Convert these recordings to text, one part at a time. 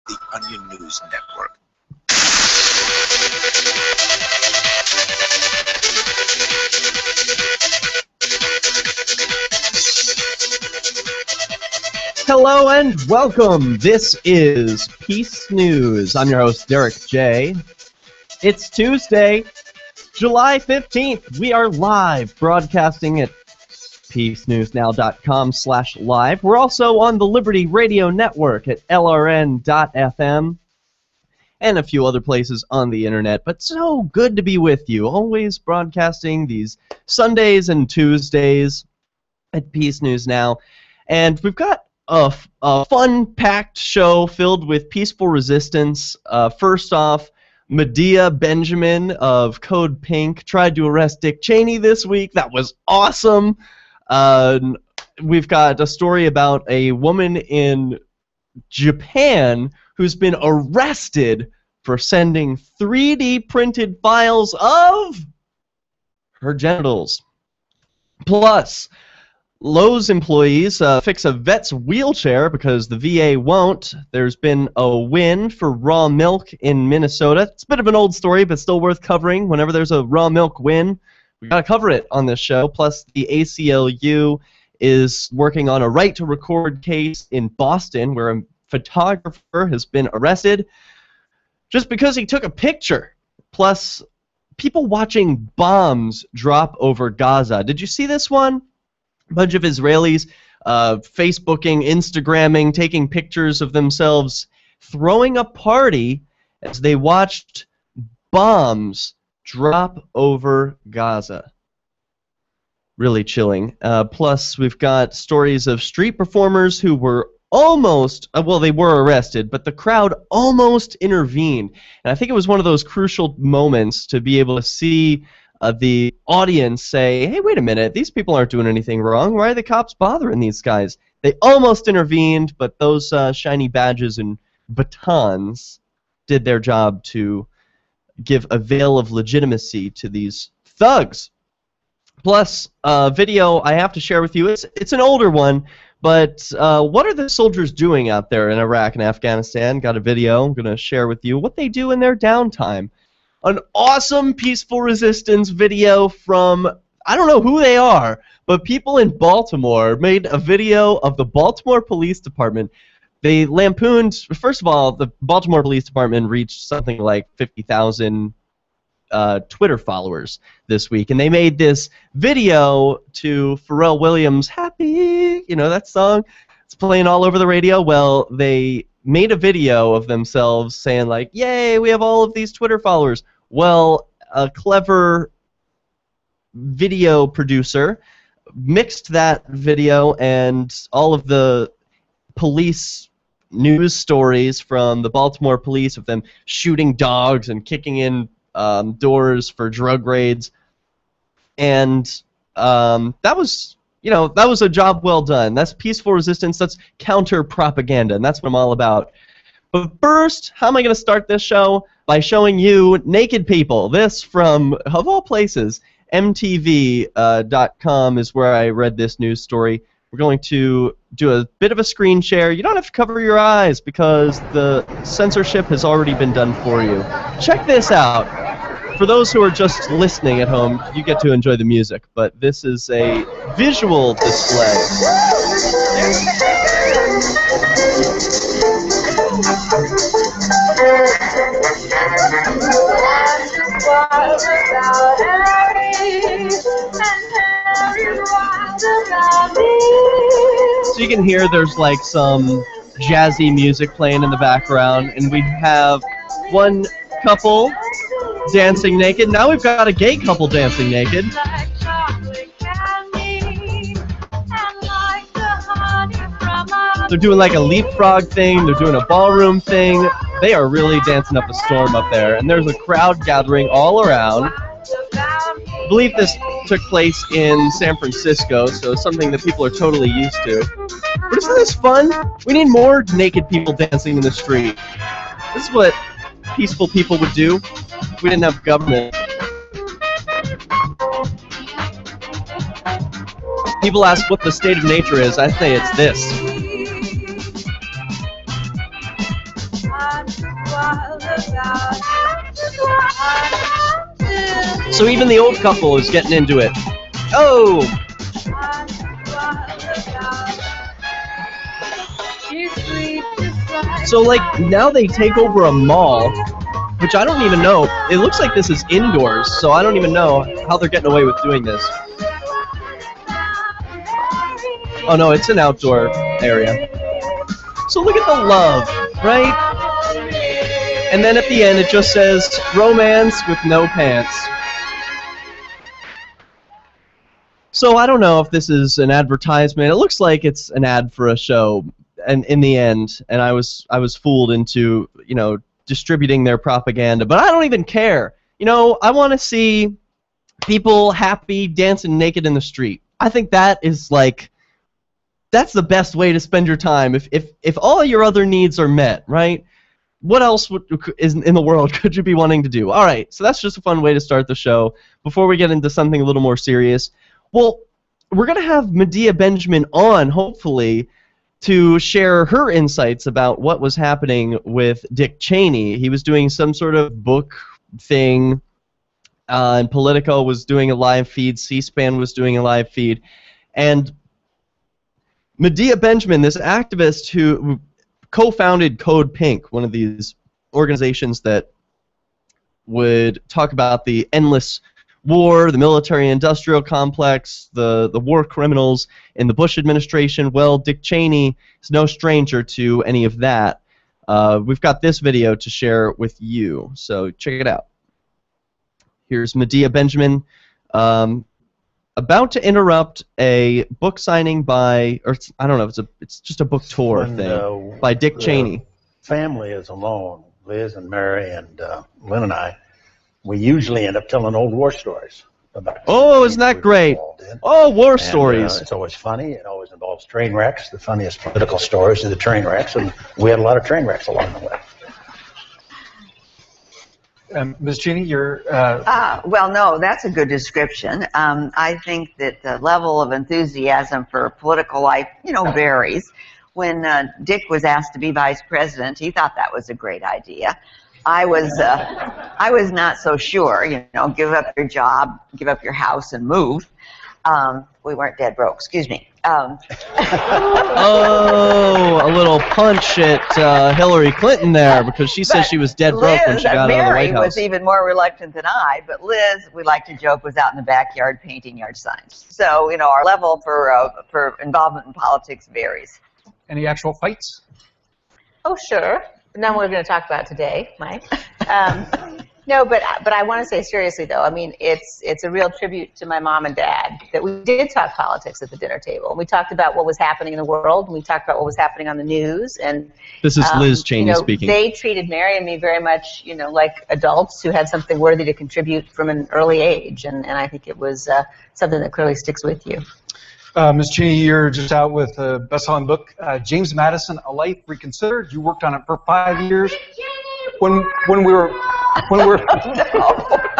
the Onion News Network. Hello and welcome. This is Peace News. I'm your host, Derek J. It's Tuesday, July 15th. We are live broadcasting at peacenewsnow.com/live. We're also on the Liberty Radio Network at LRN.FM and a few other places on the internet. But so good to be with you. Always broadcasting these Sundays and Tuesdays at Peace News Now. And we've got a fun-packed show filled with peaceful resistance. First off, Medea Benjamin of Code Pink tried to arrest Dick Cheney this week. That was awesome. We've got a story about a woman in Japan who's been arrested for sending 3D printed files of her genitals. Plus, Lowe's employees fix a vet's wheelchair because the VA won't. There's been a win for raw milk in Minnesota. It's a bit of an old story, but still worth covering. Whenever there's a raw milk win, we got to cover it on this show. Plus, the ACLU is working on a right-to-record case in Boston where a photographer has been arrested just because he took a picture. Plus, people watching bombs drop over Gaza. Did you see this one? A bunch of Israelis Facebooking, Instagramming, taking pictures of themselves throwing a party as they watched bombs drop over Gaza. Really chilling. Plus, we've got stories of street performers who were almost, well, they were arrested, but the crowd almost intervened. And I think it was one of those crucial moments to be able to see the audience say, hey, wait a minute, these people aren't doing anything wrong. Why are the cops bothering these guys? They almost intervened, but those shiny badges and batons did their job to give a veil of legitimacy to these thugs. Plus, video I have to share with you. It's an older one, but what are the soldiers doing out there in Iraq and Afghanistan? Got a video I'm going to share with you what they do in their downtime. An awesome peaceful resistance video from, I don't know who they are, but people in Baltimore made a video of the Baltimore Police Department. They lampooned, first of all, the Baltimore Police Department reached something like 50,000 Twitter followers this week, and they made this video to Pharrell Williams' Happy, you know that song? It's playing all over the radio. Well, they made a video of themselves saying like, yay, we have all of these Twitter followers. Well, a clever video producer mixed that video and all of the police news stories from the Baltimore police of them shooting dogs and kicking in doors for drug raids, and that was a job well done. That's peaceful resistance. That's counter propaganda, and that's what I'm all about. But first, how am I going to start this show? By showing you naked people. This from, of all places, MTV.com is where I read this news story. We're going to do a bit of a screen share. You don't have to cover your eyes because the censorship has already been done for you. Check this out. For those who are just listening at home, you get to enjoy the music, but this is a visual display. So you can hear there's like some jazzy music playing in the background, and we have one couple dancing naked. Now we've got a gay couple dancing naked. They're doing like a leapfrog thing. They're doing a ballroom thing. They are really dancing up a storm up there. And there's a crowd gathering all around. I believe this took place in San Francisco, so it's something that people are totally used to. But isn't this fun? We need more naked people dancing in the street. This is what peaceful people would do if we didn't have government. People ask what the state of nature is. I say it's this. So even the old couple is getting into it. Oh! So, like, now they take over a mall, which I don't even know. It looks like this is indoors, so I don't even know how they're getting away with doing this. Oh no, it's an outdoor area. So look at the love, right? And then at the end it just says, romance with no pants. So I don't know if this is an advertisement. It looks like it's an ad for a show, and in the end, and I was fooled into, you know, distributing their propaganda. But I don't even care. You know, I want to see people happy dancing naked in the street. I think that is like, that's the best way to spend your time. If all your other needs are met, right? What else is in the world could you be wanting to do? All right, so that's just a fun way to start the show. Before we get into something a little more serious, well, we're going to have Medea Benjamin on, hopefully, to share her insights about what was happening with Dick Cheney. He was doing some sort of book thing, and Politico was doing a live feed, C-SPAN was doing a live feed, and Medea Benjamin, this activist who co-founded Code Pink, one of these organizations that would talk about the endless war, the military-industrial complex, the war criminals in the Bush administration. Well, Dick Cheney is no stranger to any of that. We've got this video to share with you, so check it out. Here's Medea Benjamin about to interrupt a book signing by, or I don't know, it's just a book tour thing by Dick Cheney. Family is alone. Liz and Mary and Lynn and I, we usually end up telling old war stories about. Oh, isn't that great? Oh, war stories. It's always funny. It always involves train wrecks. The funniest political stories are the train wrecks, and we had a lot of train wrecks along the way. Ms. Cheney, you're... Well, no, that's a good description. I think that the level of enthusiasm for political life, you know, varies. When Dick was asked to be vice president, he thought that was a great idea. I was not so sure, you know, give up your job, give up your house, and move. We weren't dead broke, excuse me. Oh, a little punch at Hillary Clinton there, because she said she was dead broke when she got out of the White House. Mary was even more reluctant than I, but Liz, we like to joke, was out in the backyard painting yard signs. So, you know, our level for involvement in politics varies. Any actual fights? Oh, sure. None we're going to talk about today, Mike. No, but I want to say seriously, though, I mean, it's a real tribute to my mom and dad that we did talk politics at the dinner table. And we talked about what was happening in the world, and we talked about what was happening on the news. And this is Liz Cheney speaking. They treated Mary and me very much, you know, like adults who had something worthy to contribute from an early age. And I think it was something that clearly sticks with you. Ms. Cheney, you're just out with a best-selling book, James Madison, A Life Reconsidered. You worked on it for 5 years. When we were,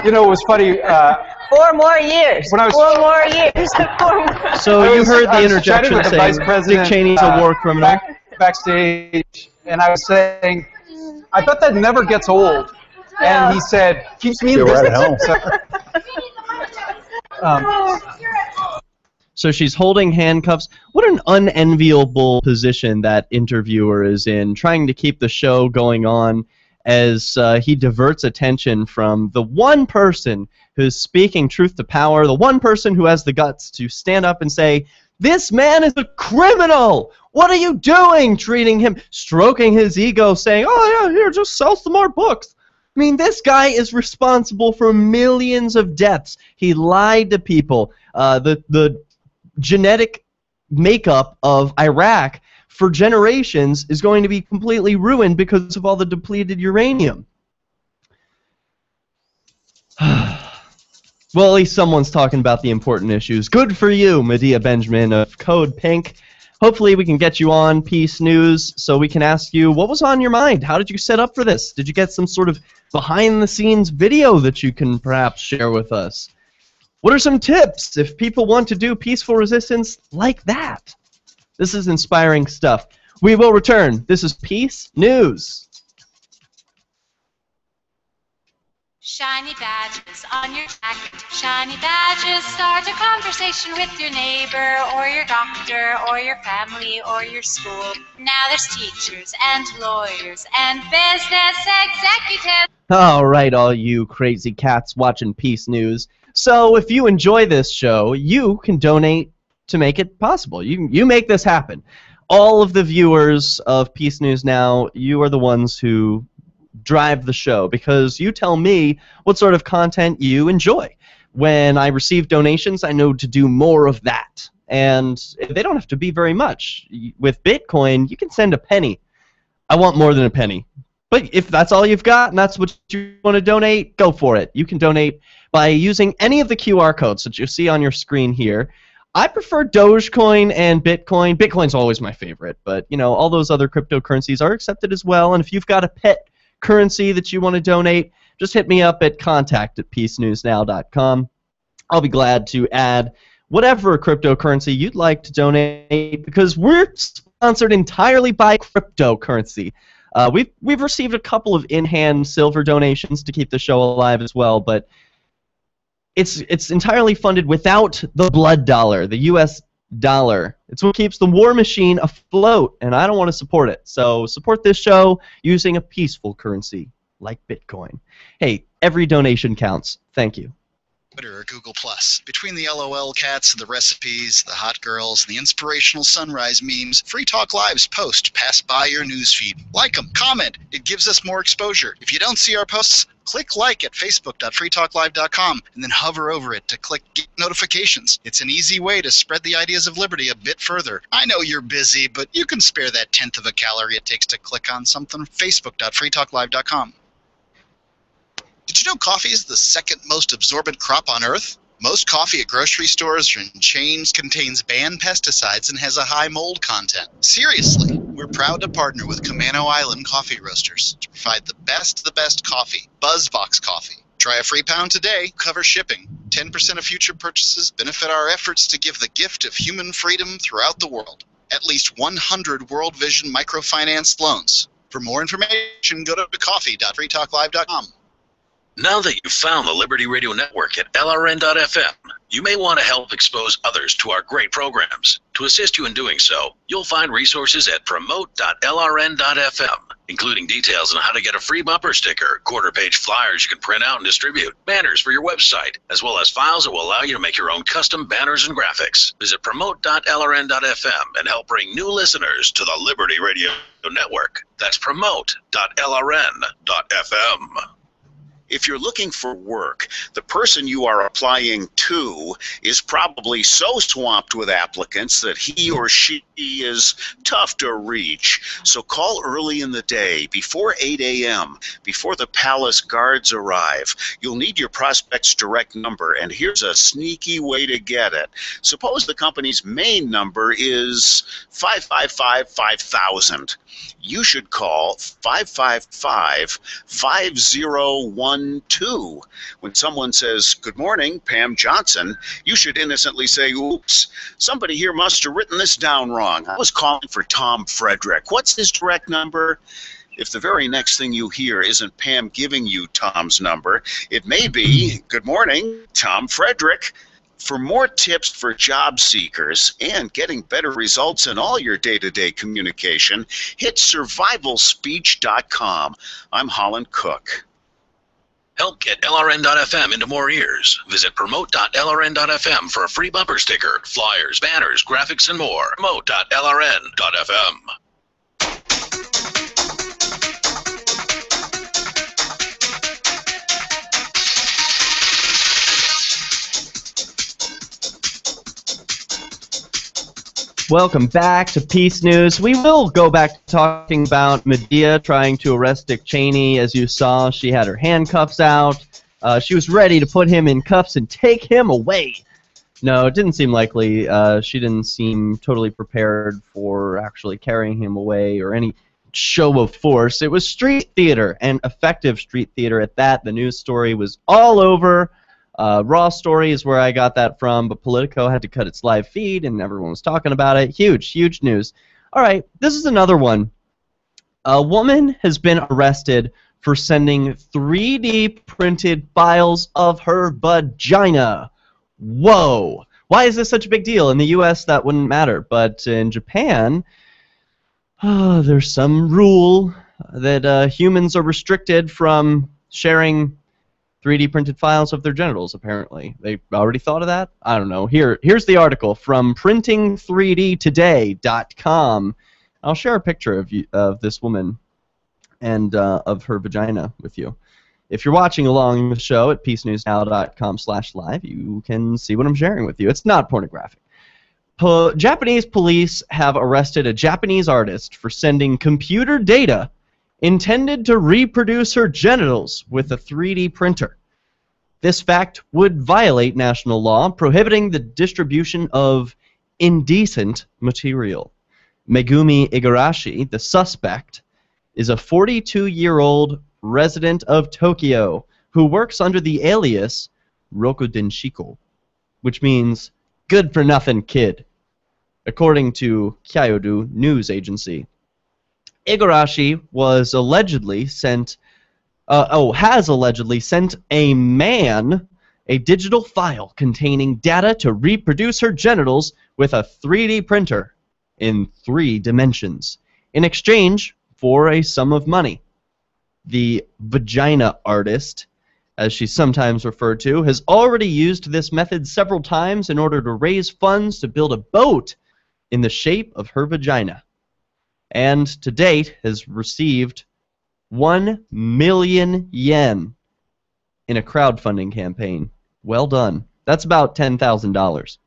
you know, it was funny. 4 more years. When I was 4 more years. 4 more. So you heard the interjection saying Dick Cheney's a war criminal. Backstage, and I was saying, I bet that never gets old. And he said, keeps me in business. So she's holding handcuffs. What an unenviable position that interviewer is in, trying to keep the show going on as he diverts attention from the one person who's speaking truth to power, the one person who has the guts to stand up and say, this man is a criminal! What are you doing? Treating him, stroking his ego, saying, oh yeah, here, just sell some more books. I mean, this guy is responsible for millions of deaths. He lied to people. The genetic makeup of Iraq for generations is going to be completely ruined because of all the depleted uranium. Well, at least someone's talking about the important issues. Good for you, Medea Benjamin of Code Pink. Hopefully we can get you on Peace News so we can ask you what was on your mind. How did you set up for this? Did you get some sort of behind-the-scenes video that you can perhaps share with us? What are some tips if people want to do peaceful resistance like that? This is inspiring stuff. We will return. This is Peace News. Shiny badges on your jacket. Shiny badges start a conversation with your neighbor or your doctor or your family or your school. Now there's teachers and lawyers and business executives. All right, all you crazy cats watching Peace News. So if you enjoy this show, you can donate to make it possible. You make this happen. All of the viewers of Peace News Now, you are the ones who drive the show because you tell me what sort of content you enjoy. When I receive donations, I know to do more of that. And they don't have to be very much. With Bitcoin, you can send a penny. I want more than a penny. But if that's all you've got and that's what you want to donate, go for it. You can donate by using any of the QR codes that you see on your screen here. I prefer Dogecoin and Bitcoin. Bitcoin's always my favorite, but you know, all those other cryptocurrencies are accepted as well. And if you've got a pet currency that you want to donate, just hit me up at contact@peacenewsnow.com. I'll be glad to add whatever cryptocurrency you'd like to donate because we're sponsored entirely by cryptocurrency. We've received a couple of in-hand silver donations to keep the show alive as well, but it's entirely funded without the blood dollar, the U.S. dollar. It's what keeps the war machine afloat, and I don't want to support it. So support this show using a peaceful currency like Bitcoin. Hey, every donation counts. Thank you. Twitter or Google+. Between the LOL cats, the recipes, the hot girls, and the inspirational sunrise memes, Free Talk Live's post pass by your newsfeed. Like them, comment. It gives us more exposure. If you don't see our posts, click like at facebook.freetalklive.com and then hover over it to click get notifications. It's an easy way to spread the ideas of liberty a bit further. I know you're busy, but you can spare that 1/10 of a calorie it takes to click on something. facebook.freetalklive.com. Did you know coffee is the second most absorbent crop on Earth? Most coffee at grocery stores or in chains contains banned pesticides and has a high mold content. Seriously, we're proud to partner with Camano Island Coffee Roasters to provide the best coffee, BuzzBox coffee. Try a free pound today, cover shipping. 10% of future purchases benefit our efforts to give the gift of human freedom throughout the world. At least 100 World Vision microfinance loans. For more information, go to coffee.freetalklive.com. Now that you've found the Liberty Radio Network at LRN.FM, you may want to help expose others to our great programs. To assist you in doing so, you'll find resources at promote.lrn.fm, including details on how to get a free bumper sticker, quarter-page flyers you can print out and distribute, banners for your website, as well as files that will allow you to make your own custom banners and graphics. Visit promote.lrn.fm and help bring new listeners to the Liberty Radio Network. That's promote.lrn.fm. If you're looking for work, the person you are applying to is probably so swamped with applicants that he or she is tough to reach. So call early in the day, before 8 a.m., before the palace guards arrive. You'll need your prospect's direct number, and here's a sneaky way to get it. Suppose the company's main number is 555-5000. You should call 555-5012. When someone says, "Good morning, Pam Johnson," you should innocently say, "Oops, somebody here must have written this down wrong. I was calling for Tom Frederick. What's his direct number?" If the very next thing you hear isn't Pam giving you Tom's number, it may be, "Good morning, Tom Frederick." For more tips for job seekers and getting better results in all your day-to-day communication, hit survivalspeech.com. I'm Holland Cook. Help get LRN.FM into more ears. Visit promote.lrn.fm for a free bumper sticker, flyers, banners, graphics, and more. Promote.lrn.fm. Welcome back to Peace News. We will go back to talking about Medea trying to arrest Dick Cheney. As you saw, she had her handcuffs out. She was ready to put him in cuffs and take him away. No, it didn't seem likely. She didn't seem totally prepared for actually carrying him away or any show of force. It was street theater, and effective street theater at that. The news story was all over. Raw Story is where I got that from, but Politico had to cut its live feed, and everyone was talking about it. Huge, huge news. All right, this is another one. A woman has been arrested for sending 3D printed files of her vagina. Whoa! Why is this such a big deal? In the US, that wouldn't matter, but in Japan, there's some rule that humans are restricted from sharing 3D printed files of their genitals, apparently. They already thought of that? I don't know. Here's the article from printing3dtoday.com. I'll share a picture of this woman and of her vagina with you. If you're watching along the show at peacenewsnow.com/live, you can see what I'm sharing with you. It's not pornographic. Japanese police have arrested a Japanese artist for sending computer data intended to reproduce her genitals with a 3D printer. This fact would violate national law prohibiting the distribution of indecent material. Megumi Igarashi, the suspect, is a 42-year-old resident of Tokyo who works under the alias Rokudenshiko, which means good-for-nothing kid, according to Kyodo News Agency. Igarashi has allegedly sent a man a digital file containing data to reproduce her genitals with a 3D printer in 3 dimensions in exchange for a sum of money. The Vagina artist, as she's sometimes referred to, has already used this method several times in order to raise funds to build a boat in the shape of her vagina, and to date has received 1 million yen in a crowdfunding campaign. Well done. That's about $10,000.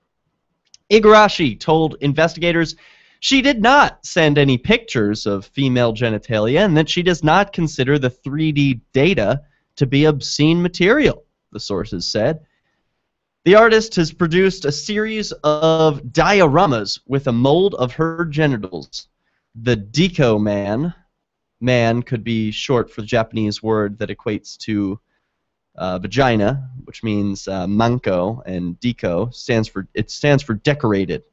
Igarashi told investigators she did not send any pictures of female genitalia and that she does not consider the 3D data to be obscene material, the sources said. The artist has produced a series of dioramas with a mold of her genitals. The Diko man could be short for the Japanese word that equates to vagina, which means manko, and Diko stands for decorated.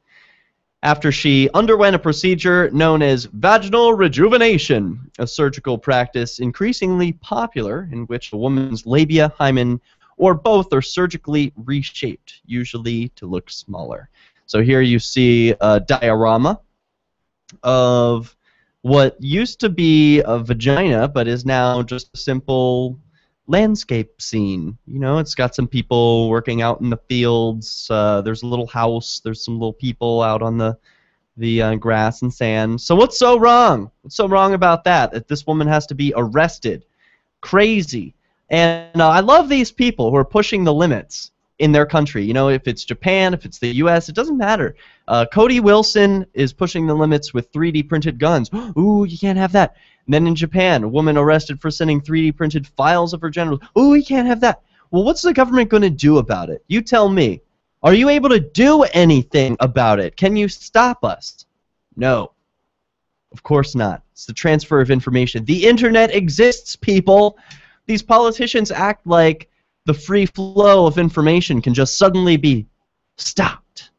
After she underwent a procedure known as vaginal rejuvenation, a surgical practice increasingly popular in which a woman's labia, hymen, or both are surgically reshaped, usually to look smaller. So here you see a diorama of what used to be a vagina, but is now just a simple landscape scene. You know, it's got some people working out in the fields. There's a little house. There's some little people out on the grass and sand. So what's so wrong? What's so wrong about that? That this woman has to be arrested? Crazy. And I love these people who are pushing the limits in their country. You know, if it's Japan, if it's the U.S., it doesn't matter. Cody Wilson is pushing the limits with 3D printed guns. Ooh, you can't have that. And then in Japan, a woman arrested for sending 3D printed files of her genitals. Ooh, you can't have that. Well, what's the government going to do about it? You tell me. Are you able to do anything about it? Can you stop us? No. Of course not. It's the transfer of information. The internet exists, people. These politicians act like the free flow of information can just suddenly be stopped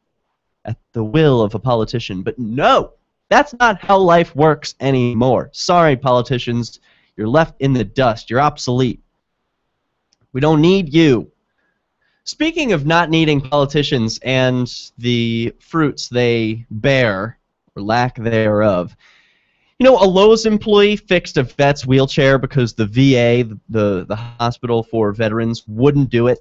at the will of a politician. But no, that's not how life works anymore. Sorry, politicians. You're left in the dust. You're obsolete. We don't need you. Speaking of not needing politicians and the fruits they bear, or lack thereof, you know, a Lowe's employee fixed a vet's wheelchair because the VA, the hospital for veterans, wouldn't do it.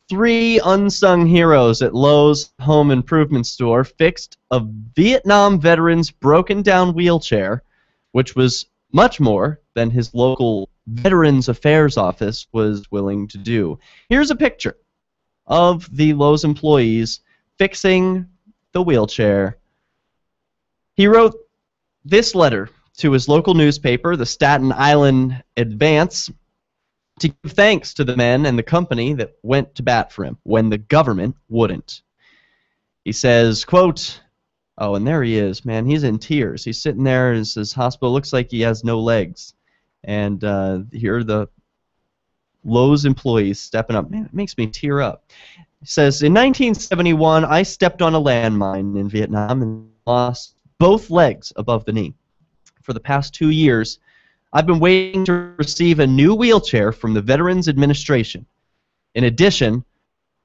3 unsung heroes at Lowe's home improvement store fixed a Vietnam veteran's broken down wheelchair, which was much more than his local Veterans Affairs office was willing to do. Here's a picture of the Lowe's employees fixing the wheelchair. He wrote this letter to his local newspaper, the Staten Island Advance, to give thanks to the men and the company that went to bat for him when the government wouldn't. He says, quote, oh, and there he is, man, he's in tears. He's sitting there in his hospital, looks like he has no legs. And here are the Lowe's employees stepping up. Man, it makes me tear up. He says, in 1971, I stepped on a landmine in Vietnam and lost both legs above the knee. For the past 2 years, I've been waiting to receive a new wheelchair from the Veterans Administration. In addition,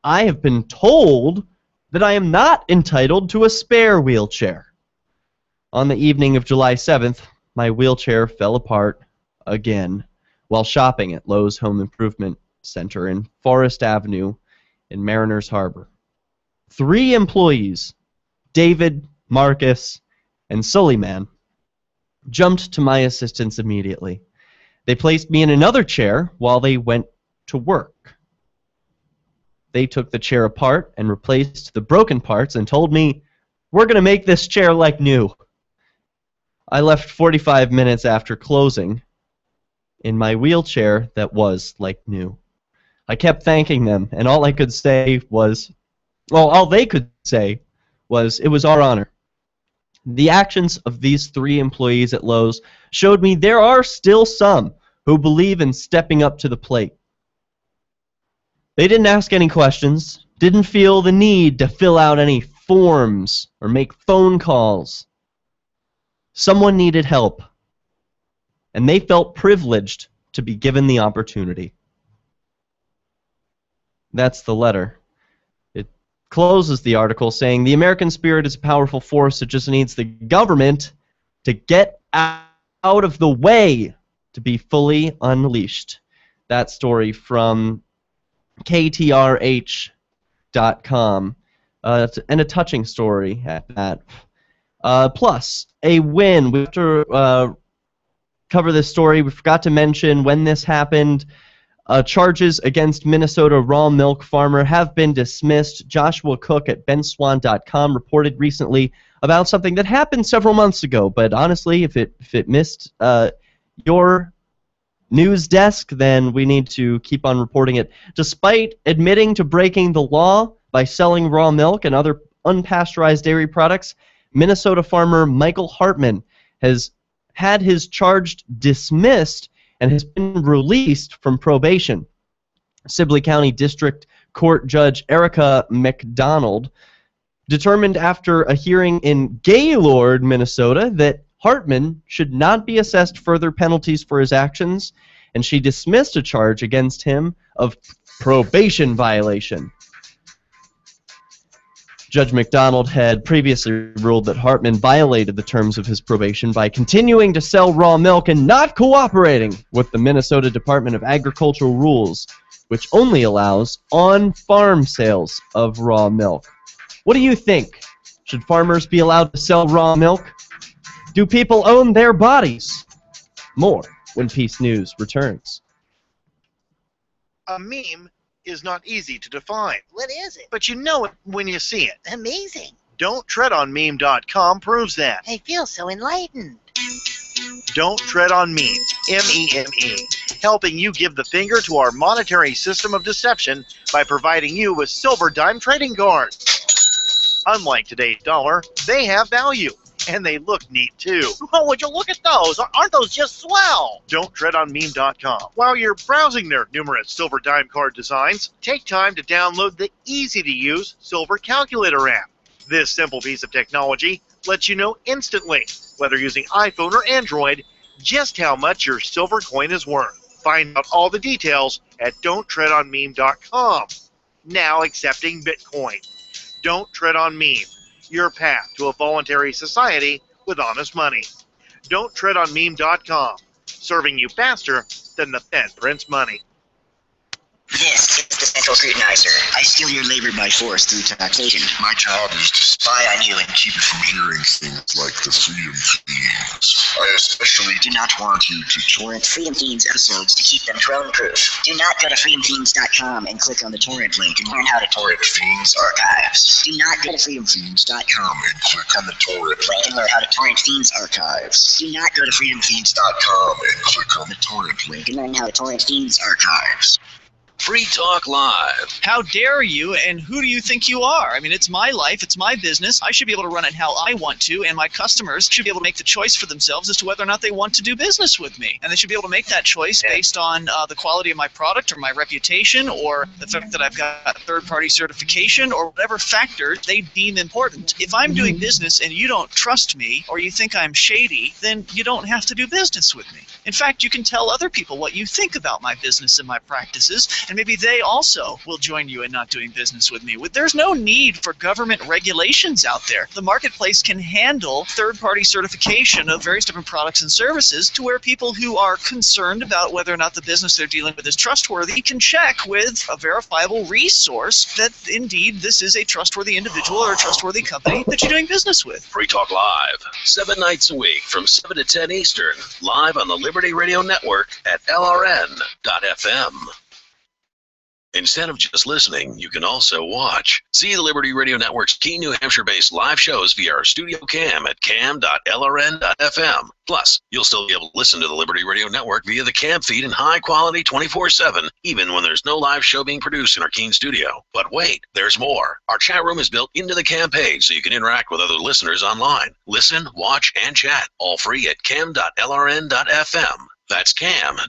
I have been told that I am not entitled to a spare wheelchair. On the evening of July 7th, my wheelchair fell apart again while shopping at Lowe's Home Improvement Center in Forest Avenue in Mariners Harbor. 3 employees, David, Marcus, and Sullyman, jumped to my assistance immediately. They placed me in another chair while they went to work. They took the chair apart and replaced the broken parts and told me, "We're going to make this chair like new." I left 45 minutes after closing in my wheelchair that was like new. I kept thanking them, and all I could say was, well, all they could say was, "It was our honor." The actions of these 3 employees at Lowe's showed me there are still some who believe in stepping up to the plate. They didn't ask any questions, didn't feel the need to fill out any forms or make phone calls. Someone needed help, and they felt privileged to be given the opportunity. That's the letter. It closes the article saying, "The American spirit is a powerful force. It just needs the government to get out of the way to be fully unleashed." That story from KTRH.com, and a touching story at that. Plus, a win. We have to cover this story. We forgot to mention when this happened. Charges against Minnesota raw milk farmer have been dismissed. Joshua Cook at benswan.com reported recently about something that happened several months ago, but honestly, if it missed your news desk, then we need to keep on reporting it. Despite admitting to breaking the law by selling raw milk and other unpasteurized dairy products, Minnesota farmer Michael Hartman has had his charge dismissed and has been released from probation. Sibley County District Court Judge Erica McDonald determined after a hearing in Gaylord, Minnesota, that Hartman should not be assessed further penalties for his actions, and she dismissed a charge against him of probation violation. Judge McDonald had previously ruled that Hartman violated the terms of his probation by continuing to sell raw milk and not cooperating with the Minnesota Department of Agricultural rules, which only allows on-farm sales of raw milk. What do you think? Should farmers be allowed to sell raw milk? Do people own their bodies? More when Peace News returns. A meme is not easy to define. What is it? But you know it when you see it. Amazing. Don'tTreadOnMeme.com proves that. I feel so enlightened. Don't Tread on Meme, M-E-M-E, helping you give the finger to our monetary system of deception by providing you with silver dime trading cards. Unlike today's dollar, they have value. And they look neat, too. Oh, would you look at those? Aren't those just swell? Don'tTreadOnMeme.com. While you're browsing their numerous silver dime card designs, take time to download the easy-to-use Silver Calculator app. This simple piece of technology lets you know instantly, whether using iPhone or Android, just how much your silver coin is worth. Find out all the details at Don'tTreadOnMeme.com. Now accepting Bitcoin. Don't Tread on Meme. Your path to a voluntary society with honest money. Don'tTreadOnMeme.com, serving you faster than the Fed prints money. This is the Central Scrutinizer. I steal your labor by force through taxation. My job is to spy on you and keep you from hearing things like the Freedom Fiends. I especially do not want you to torrent Freedom Fiends episodes to keep them drone-proof. Do not go to freedomfiends.com and click on the torrent link and learn how to torrent Fiends archives. Do not go to freedomfiends.com and click on the torrent link and learn how to torrent Fiends archives. Do not go to freedomfiends.com and click on the torrent link and learn how to torrent Fiends archives. Free Talk Live. How dare you, and who do you think you are? I mean, it's my life, it's my business. I should be able to run it how I want to, and my customers should be able to make the choice for themselves as to whether or not they want to do business with me. And they should be able to make that choice based on the quality of my product or my reputation or the fact that I've got third-party certification or whatever factor they deem important. If I'm doing business and you don't trust me or you think I'm shady, then you don't have to do business with me. In fact, you can tell other people what you think about my business and my practices, and maybe they also will join you in not doing business with me. There's no need for government regulations out there. The marketplace can handle third-party certification of various different products and services to where people who are concerned about whether or not the business they're dealing with is trustworthy can check with a verifiable resource that indeed this is a trustworthy individual or a trustworthy company that you're doing business with. Free Talk Live, 7 nights a week from 7 to 10 Eastern, live on the Liberty Radio Network at LRN.FM. Instead of just listening, you can also watch. See the Liberty Radio Network's key New Hampshire-based live shows via our studio cam at cam.lrn.fm. Plus, you'll still be able to listen to the Liberty Radio Network via the cam feed in high quality 24/7, even when there's no live show being produced in our Keene studio. But wait, there's more. Our chat room is built into the cam page so you can interact with other listeners online. Listen, watch, and chat, all free at cam.lrn.fm. That's cam.lrn.fm.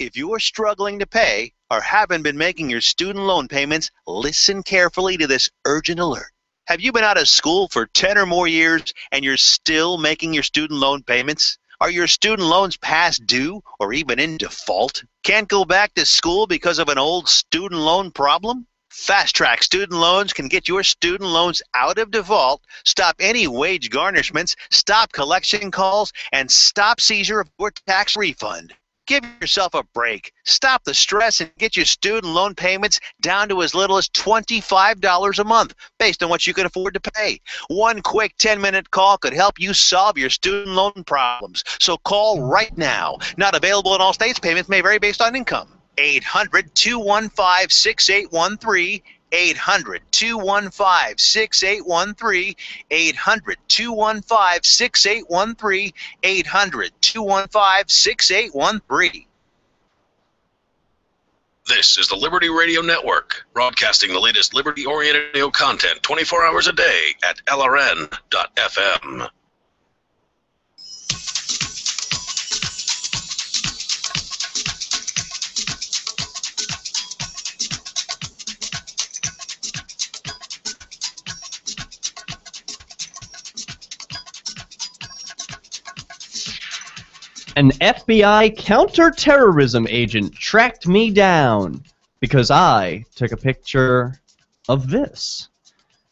If you are struggling to pay or haven't been making your student loan payments, listen carefully to this urgent alert. Have you been out of school for 10 or more years and you're still making your student loan payments? Are your student loans past due or even in default? Can't go back to school because of an old student loan problem? Fast Track Student Loans can get your student loans out of default, stop any wage garnishments, stop collection calls, and stop seizure of your tax refund. Give yourself a break. Stop the stress and get your student loan payments down to as little as $25 a month based on what you can afford to pay. One quick 10-minute call could help you solve your student loan problems. So call right now. Not available in all states. Payments may vary based on income. 800-215-6813. 800-215-6813, 800-215-6813, 800-215-6813. This is the Liberty Radio Network, broadcasting the latest liberty-oriented radio content 24 hours a day at LRN.FM. An FBI counterterrorism agent tracked me down because I took a picture of this.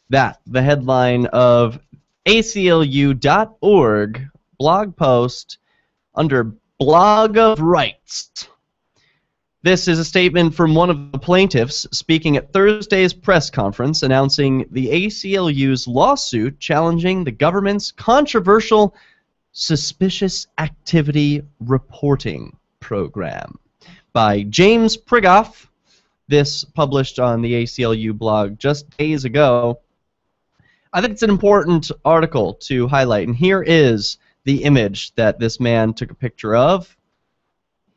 The headline of ACLU.org blog post under Blog of Rights. This is a statement from one of the plaintiffs speaking at Thursday's press conference announcing the ACLU's lawsuit challenging the government's controversial Suspicious Activity Reporting Program by James Prigoff. This published on the ACLU blog just days ago. I think it's an important article to highlight, and here is the image that this man took a picture of.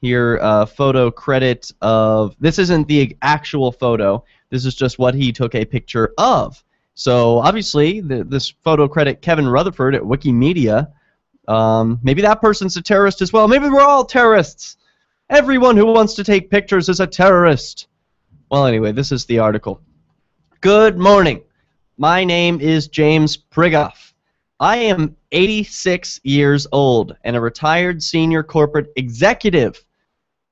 Here, photo credit of, this isn't the actual photo, this is just what he took a picture of. So obviously, this photo credit Kevin Rutherford at Wikimedia. Maybe that person's a terrorist as well. Maybe we're all terrorists. Everyone who wants to take pictures is a terrorist. Well, anyway, this is the article. Good morning. My name is James Prigoff. I am 86 years old and a retired senior corporate executive,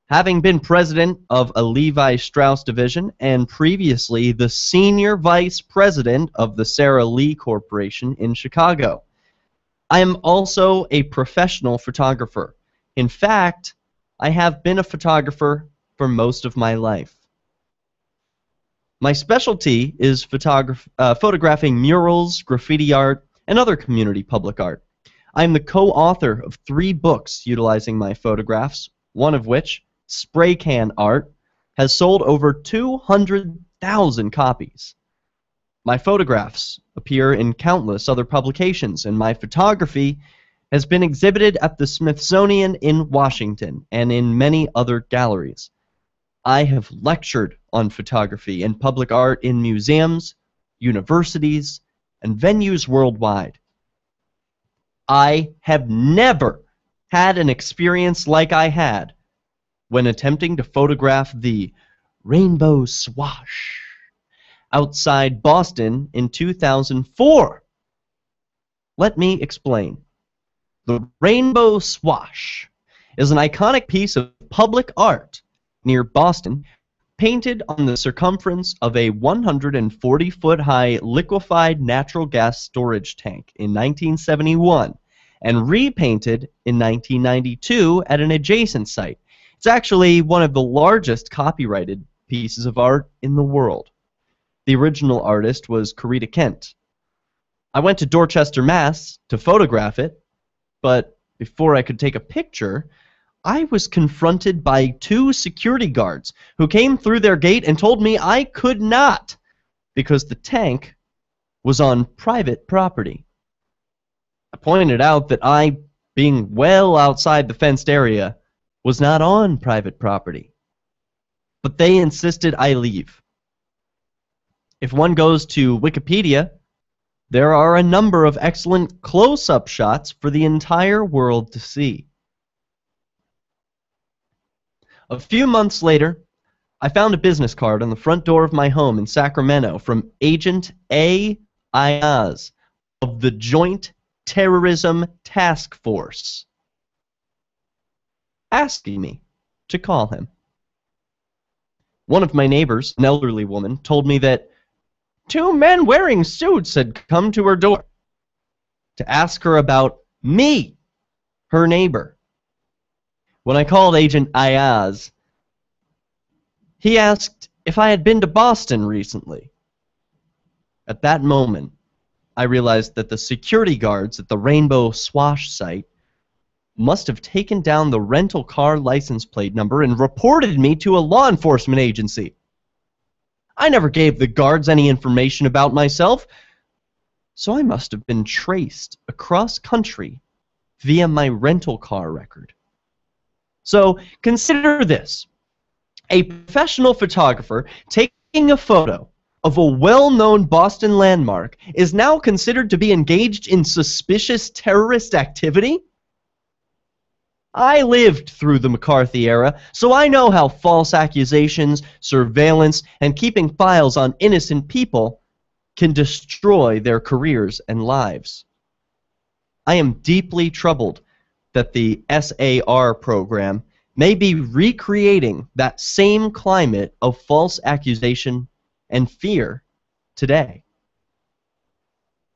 having been president of a Levi Strauss division and previously the senior vice president of the Sara Lee Corporation in Chicago. I am also a professional photographer. In fact, I have been a photographer for most of my life. My specialty is photographing murals, graffiti art, and other community public art. I am the co-author of 3 books utilizing my photographs, one of which, Spray Can Art, has sold over 200,000 copies. My photographs appear in countless other publications, and my photography has been exhibited at the Smithsonian in Washington and in many other galleries. I have lectured on photography and public art in museums, universities, and venues worldwide. I have never had an experience like I had when attempting to photograph the rainbow swash outside Boston in 2004. Let me explain. The rainbow swash is an iconic piece of public art near Boston, painted on the circumference of a 140-foot-high liquefied natural gas storage tank in 1971 and repainted in 1992 at an adjacent site. It's actually one of the largest copyrighted pieces of art in the world. The original artist was Corita Kent. I went to Dorchester, Mass. To photograph it, but before I could take a picture, I was confronted by 2 security guards who came through their gate and told me I could not because the tank was on private property. I pointed out that I, being well outside the fenced area, was not on private property. But they insisted I leave. If one goes to Wikipedia, there are a number of excellent close-up shots for the entire world to see. A few months later, I found a business card on the front door of my home in Sacramento from Agent A. Ayaz of the Joint Terrorism Task Force, asking me to call him. One of my neighbors, an elderly woman, told me that 2 men wearing suits had come to her door to ask her about me, her neighbor. When I called Agent Ayaz, he asked if I had been to Boston recently. At that moment, I realized that the security guards at the Rainbow Swash site must have taken down the rental car license plate number and reported me to a law enforcement agency. I never gave the guards any information about myself, so I must have been traced across country via my rental car record. So consider this. A professional photographer taking a photo of a well-known Boston landmark is now considered to be engaged in suspicious terrorist activity? I lived through the McCarthy era, so I know how false accusations, surveillance, and keeping files on innocent people can destroy their careers and lives. I am deeply troubled that the SAR program may be recreating that same climate of false accusation and fear today.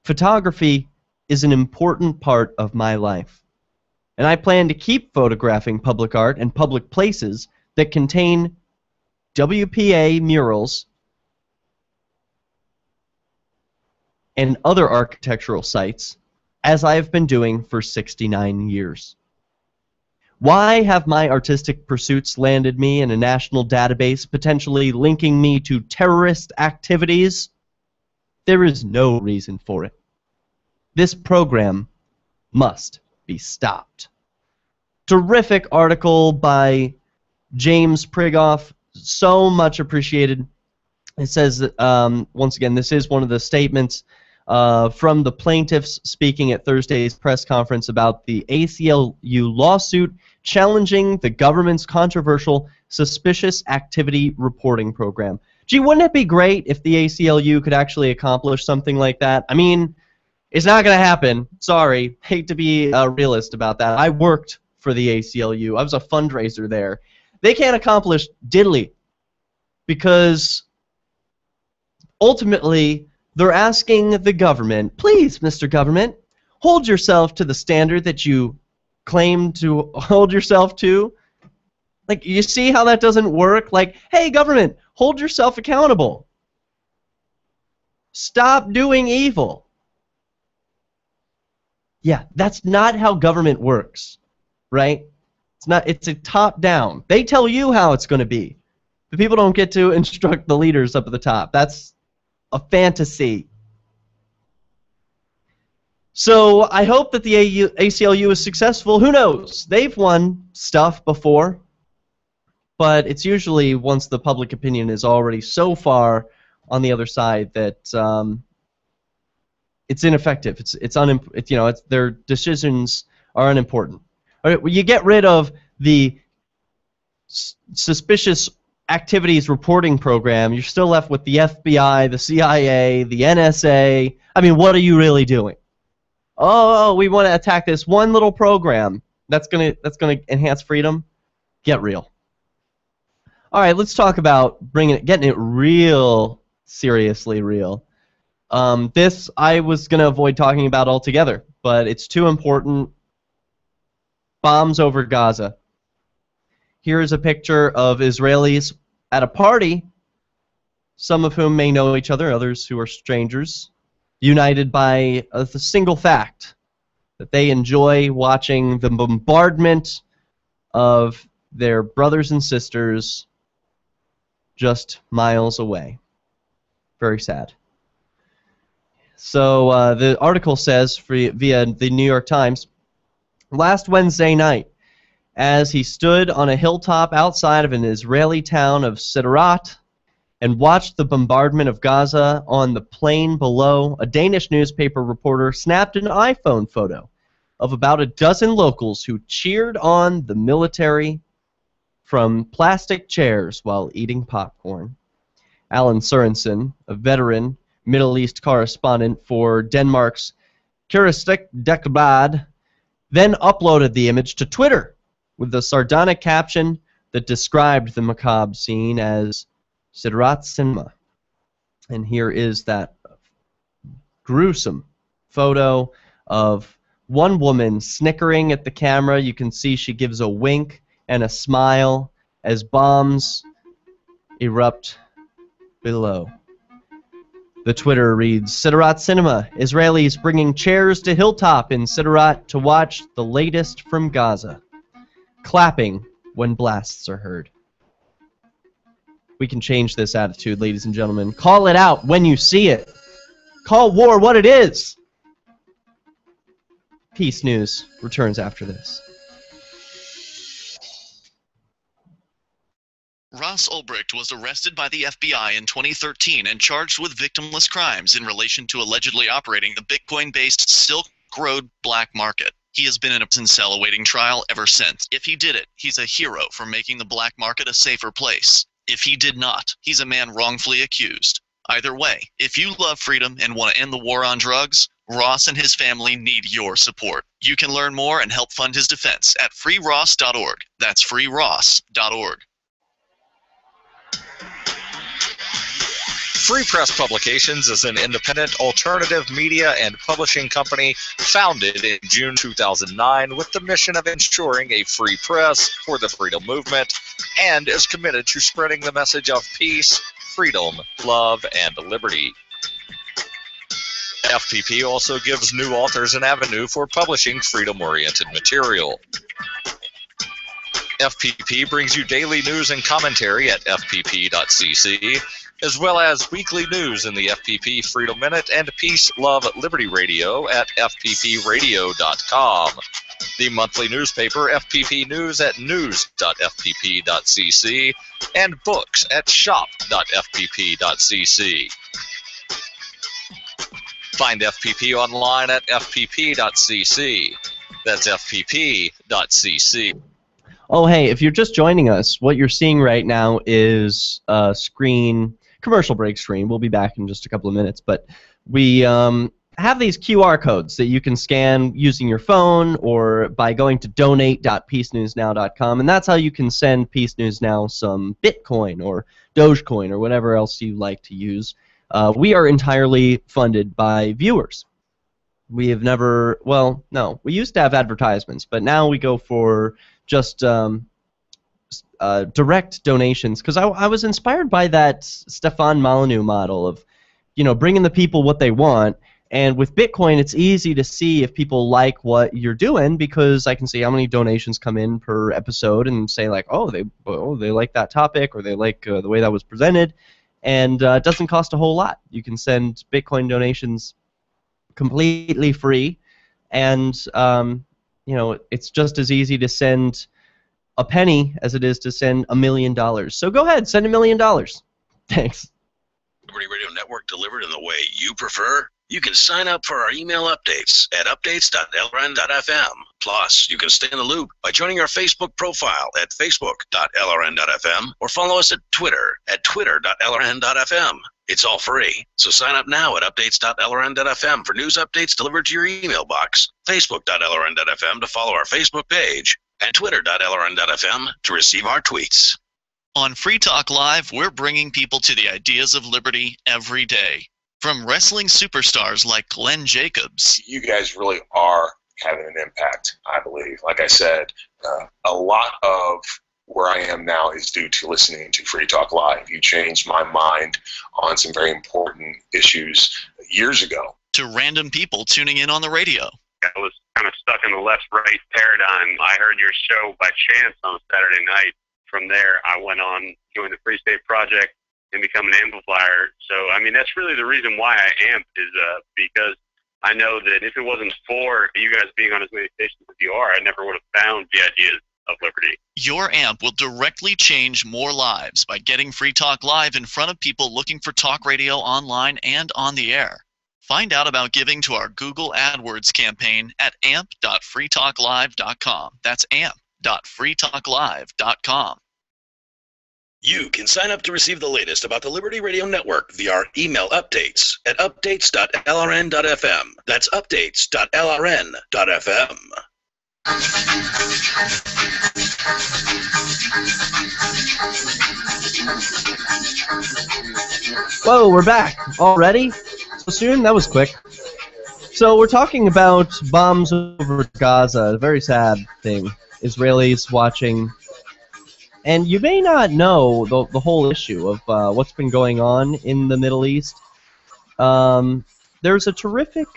Photography is an important part of my life, and I plan to keep photographing public art and public places that contain WPA murals and other architectural sites, as I have been doing for 69 years. Why have my artistic pursuits landed me in a national database, potentially linking me to terrorist activities? There is no reason for it. This program must be stopped. Terrific article by James Prigoff, so much appreciated. It says that, once again, this is one of the statements from the plaintiffs speaking at Thursday's press conference about the ACLU lawsuit challenging the government's controversial suspicious activity reporting program. Gee, wouldn't it be great if the ACLU could actually accomplish something like that? I mean, it's not going to happen. Sorry. Hate to be a realist about that. I worked for the ACLU. I was a fundraiser there. They can't accomplish diddly because ultimately they're asking the government, please, Mr. Government, hold yourself to the standard that you claim to hold yourself to. Like, you see how that doesn't work? Like, hey, government, hold yourself accountable. Stop doing evil. Yeah, that's not how government works, right? It's a top-down. They tell you how it's going to be. The people don't get to instruct the leaders up at the top. That's a fantasy. So I hope that the ACLU is successful. Who knows? They've won stuff before. but it's usually once the public opinion is already so far on the other side that it's ineffective. Their decisions are unimportant. All right, you get rid of the suspicious activities reporting program, you're still left with the FBI, the CIA, the NSA. I mean, what are you really doing? Oh, we want to attack this one little program that's gonna enhance freedom. Get real. All right, let's talk about getting it real seriously real. This I was gonna avoid talking about altogether, but it's too important. Bombs over Gaza. Here's a picture of Israelis at a party, some of whom may know each other, others who are strangers, united by the single fact that they enjoy watching the bombardment of their brothers and sisters just miles away. Very sad. So the article says via the New York Times, last Wednesday night, as he stood on a hilltop outside of an Israeli town of Sderot and watched the bombardment of Gaza on the plain below, a Danish newspaper reporter snapped an iPhone photo of about a dozen locals who cheered on the military from plastic chairs while eating popcorn. Alan Sørensen, a veteran Middle East correspondent for Denmark's Kuristik Dekblad, then uploaded the image to Twitter with a sardonic caption that described the macabre scene as Sderot cinema. And here is that gruesome photo of one woman snickering at the camera. You can see she gives a wink and a smile as bombs erupt below. The Twitter reads, Sderot cinema, Israelis bringing chairs to hilltop in Sderot to watch the latest from Gaza. Clapping when blasts are heard. We can change this attitude, ladies and gentlemen. Call it out when you see it. Call war what it is. Peace News returns after this. Ross Ulbricht was arrested by the FBI in 2013 and charged with victimless crimes in relation to allegedly operating the Bitcoin-based Silk Road black market. He has been in a prison cell awaiting trial ever since. If he did it, he's a hero for making the black market a safer place. If he did not, he's a man wrongfully accused. Either way, if you love freedom and want to end the war on drugs, Ross and his family need your support. You can learn more and help fund his defense at freeross.org. That's freeross.org. Free Press Publications is an independent alternative media and publishing company founded in June 2009 with the mission of ensuring a free press for the freedom movement and is committed to spreading the message of peace, freedom, love, and liberty. FPP also gives new authors an avenue for publishing freedom-oriented material. FPP brings you daily news and commentary at fpp.cc, as well as weekly news in the FPP Freedom Minute and Peace, Love, Liberty Radio at fppradio.com. The monthly newspaper FPP News at news.fpp.cc and books at shop.fpp.cc. Find FPP online at fpp.cc. That's fpp.cc. Oh, hey, if you're just joining us, what you're seeing right now is a commercial break screen. We'll be back in just a couple of minutes, but we have these QR codes that you can scan using your phone or by going to donate.peacenewsnow.com, and that's how you can send Peace News Now some Bitcoin or Dogecoin or whatever else you like to use. We are entirely funded by viewers. We have never, well, no, we used to have advertisements, but now we go for just direct donations, because I was inspired by that Stefan Molyneux model of, bringing the people what they want. And with Bitcoin, it's easy to see if people like what you're doing, because I can see how many donations come in per episode and say like, they like that topic, or they like the way that was presented, and it doesn't cost a whole lot. You can send Bitcoin donations completely free, and it's just as easy to send a penny as it is to send $1 million. So go ahead, send $1 million. Thanks. Liberty Radio Network delivered in the way you prefer? You can sign up for our email updates at updates.lrn.fm. Plus, you can stay in the loop by joining our Facebook profile at facebook.lrn.fm or follow us at Twitter at twitter.lrn.fm. It's all free, so sign up now at updates.lrn.fm for news updates delivered to your email box, facebook.lrn.fm to follow our Facebook page, and twitter.lrn.fm to receive our tweets. On Free Talk Live, we're bringing people to the ideas of liberty every day. From wrestling superstars like Glenn Jacobs. You guys really are having an impact, I believe. Like I said, a lot of where I am now is due to listening to Free Talk Live. You changed my mind on some very important issues years ago. To random people tuning in on the radio. I was kind of stuck in the left-right paradigm. I heard your show by chance on Saturday night. From there, I went on, joined the Free State Project, and become an amplifier. So, I mean, that's really the reason why I amp is because I know that if it wasn't for you guys being on as many stations as you are, I never would have found the ideas of liberty. Your amp will directly change more lives by getting Free Talk Live in front of people looking for talk radio online and on the air. Find out about giving to our Google AdWords campaign at amp.freetalklive.com. That's amp.freetalklive.com. You can sign up to receive the latest about the Liberty Radio Network via our email updates at updates.lrn.fm. That's updates.lrn.fm. Whoa, we're back already? So soon? That was quick. So we're talking about bombs over Gaza, a very sad thing. Israelis watching. And you may not know the whole issue of what's been going on in the Middle East. There's a terrific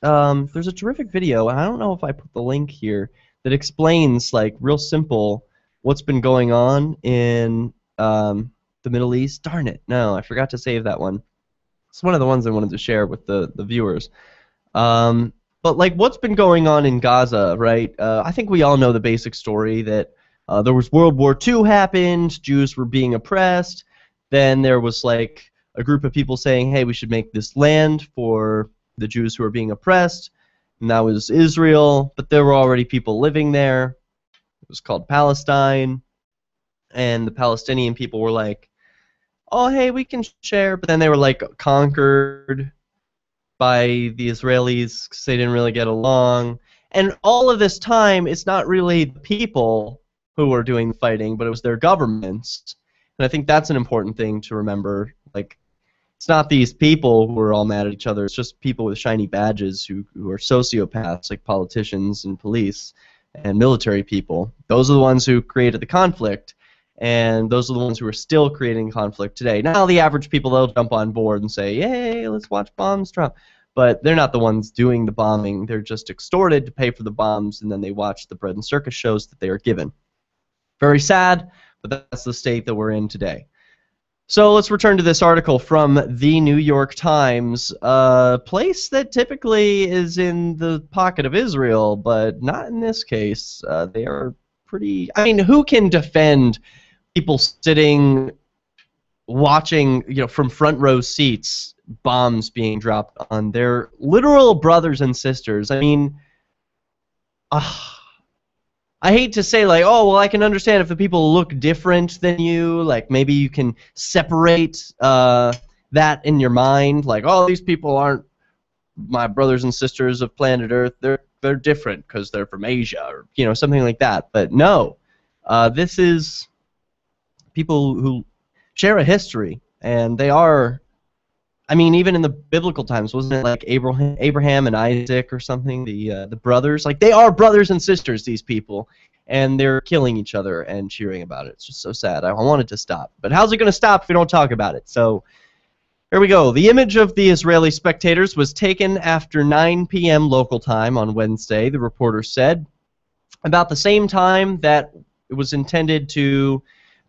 video, and I don't know if I put the link here, that explains, like, real simple what's been going on in the Middle East. Darn it, no, I forgot to save that one. It's one of the ones I wanted to share with the viewers. But, like, what's been going on in Gaza, right? I think we all know the basic story that there was World War II happened, Jews were being oppressed, then there was, like, a group of people saying, hey, we should make this land for the Jews who are being oppressed, and that was Israel, but there were already people living there. It was called Palestine, and the Palestinian people were like, oh, hey, we can share, but then they were, like, conquered by the Israelis because they didn't really get along. And all of this time, it's not really the people who were doing the fighting, but it was their governments. And I think that's an important thing to remember. Like, it's not these people who are all mad at each other. It's just people with shiny badges who are sociopaths, like politicians and police and military people. Those are the ones who created the conflict, and those are the ones who are still creating conflict today. Now the average people, they'll jump on board and say, yay, let's watch bombs drop. But they're not the ones doing the bombing. They're just extorted to pay for the bombs, and then they watch the bread and circus shows that they are given. Very sad, but that's the state that we're in today. So let's return to this article from the New York Times, a place that typically is in the pocket of Israel, but not in this case. They are pretty... I mean, who can defend people sitting, watching, you know, from front row seats, bombs being dropped on their literal brothers and sisters? I mean... I hate to say, like, oh, well, I can understand if the people look different than you, like, maybe you can separate that in your mind, like, oh, these people aren't my brothers and sisters of planet Earth, they're different because they're from Asia, or, you know, something like that. But no, this is people who share a history, and they are, I mean, even in the biblical times, wasn't it like Abraham and Isaac or something, the brothers? Like, they are brothers and sisters, these people, and they're killing each other and cheering about it. It's just so sad. I want it to stop. But how's it going to stop if we don't talk about it? So here we go. The image of the Israeli spectators was taken after 9 p.m. local time on Wednesday, the reporter said, about the same time that it was intended to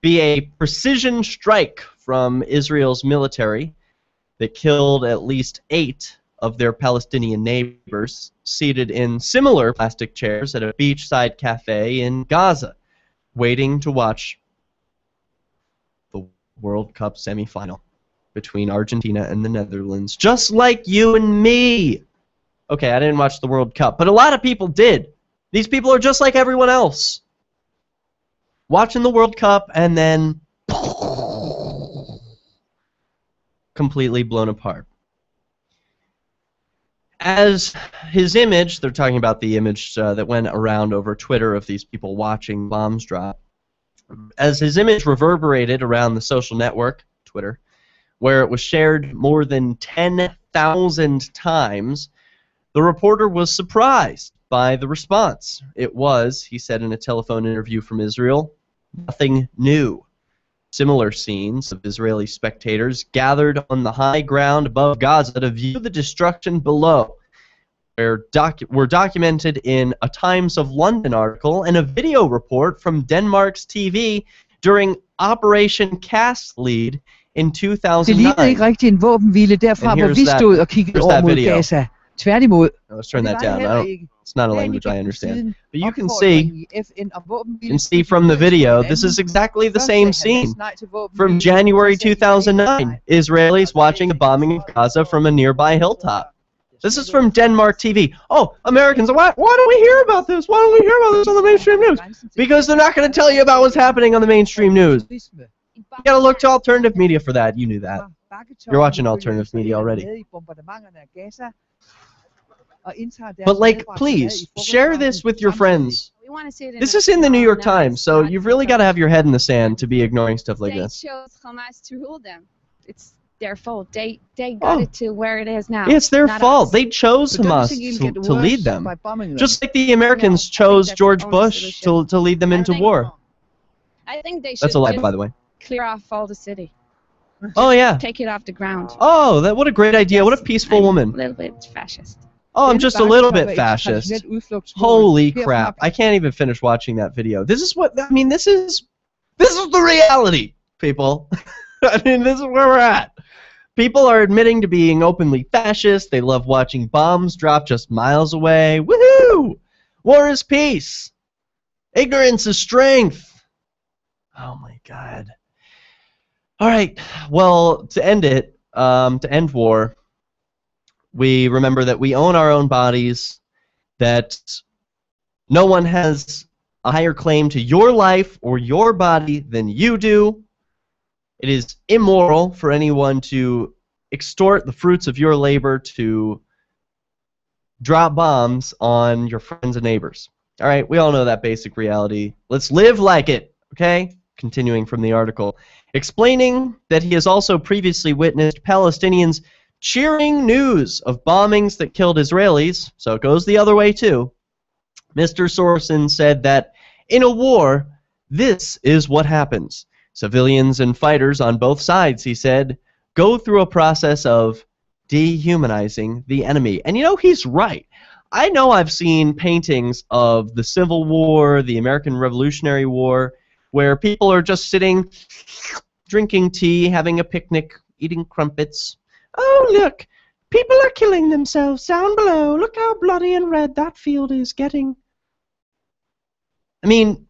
be a precision strike from Israel's military that killed at least 8 of their Palestinian neighbors seated in similar plastic chairs at a beachside cafe in Gaza. waiting to watch the World Cup semifinal between Argentina and the Netherlands, just like you and me. Okay, I didn't watch the World Cup, but a lot of people did. These people are just like everyone else, watching the World Cup and then completely blown apart. As his image, they're talking about the image that went around over Twitter of these people watching bombs drop. As his image reverberated around the social network, Twitter, where it was shared more than 10,000 times, the reporter was surprised by the response. It was, he said in a telephone interview from Israel, nothing new. Similar scenes of Israeli spectators gathered on the high ground above Gaza to view the destruction below were documented in a Times of London article and a video report from Denmark's TV during Operation Cast Lead in 2009. Det lignede ikke rigtig en våbenhvile derfra, hvor vi stod og kiggede over mod Gaza. Tværtimod. Let's turn that down. It's not a language I understand. But you can see from the video, this is exactly the same scene from January 2009. Israelis watching a bombing of Gaza from a nearby hilltop. This is from Denmark TV. Oh, Americans, why don't we hear about this? Why don't we hear about this on the mainstream news? Because they're not going to tell you about what's happening on the mainstream news. You got to look to alternative media for that. You knew that. You're watching alternative media already. But, like, please, share this with your friends. This is in the New York Times, so you've really got to have your head in the sand to be ignoring stuff like this. They chose Hamas to rule them. It's their fault. They got it to where it is now. It's their fault. They chose Hamas to lead them. Just like the Americans chose George Bush to lead them into war. I think they should. That's a lie, by the way. Clear off all the city. Oh, yeah. Take it off the ground. Oh, what a great idea. What a peaceful woman. A little bit fascist. Oh, I'm just a little bit fascist. Holy crap. I can't even finish watching that video. This is what, I mean, this is the reality, people. I mean, this is where we're at. People are admitting to being openly fascist. They love watching bombs drop just miles away. Woohoo! War is peace. Ignorance is strength. Oh, my God. All right. Well, to end it, to end war, we remember that we own our own bodies, that no one has a higher claim to your life or your body than you do. It is immoral for anyone to extort the fruits of your labor to drop bombs on your friends and neighbors. All right, we all know that basic reality. Let's live like it, okay? Continuing from the article. Explaining that he has also previously witnessed Palestinians cheering news of bombings that killed Israelis, so it goes the other way too. Mr. Sorensen said that in a war, this is what happens. Civilians and fighters on both sides, he said, go through a process of dehumanizing the enemy. And you know, he's right. I know I've seen paintings of the Civil War, the American Revolutionary War, where people are just sitting, drinking tea, having a picnic, eating crumpets. Oh, look, people are killing themselves down below. Look how bloody and red that field is getting. I mean,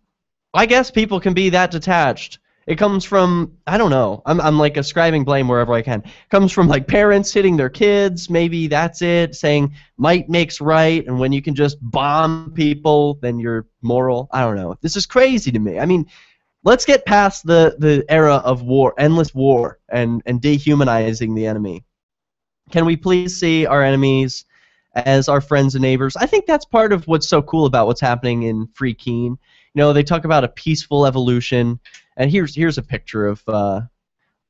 I guess people can be that detached. It comes from, I don't know, I'm like ascribing blame wherever I can. It comes from like parents hitting their kids, maybe that's it, saying might makes right, and when you can just bomb people, then you're moral. I don't know. This is crazy to me. I mean, let's get past the era of war, endless war, and dehumanizing the enemy. Can we please see our enemies as our friends and neighbors? I think that's part of what's so cool about what's happening in Free Keene. You know, they talk about a peaceful evolution, and here's a picture of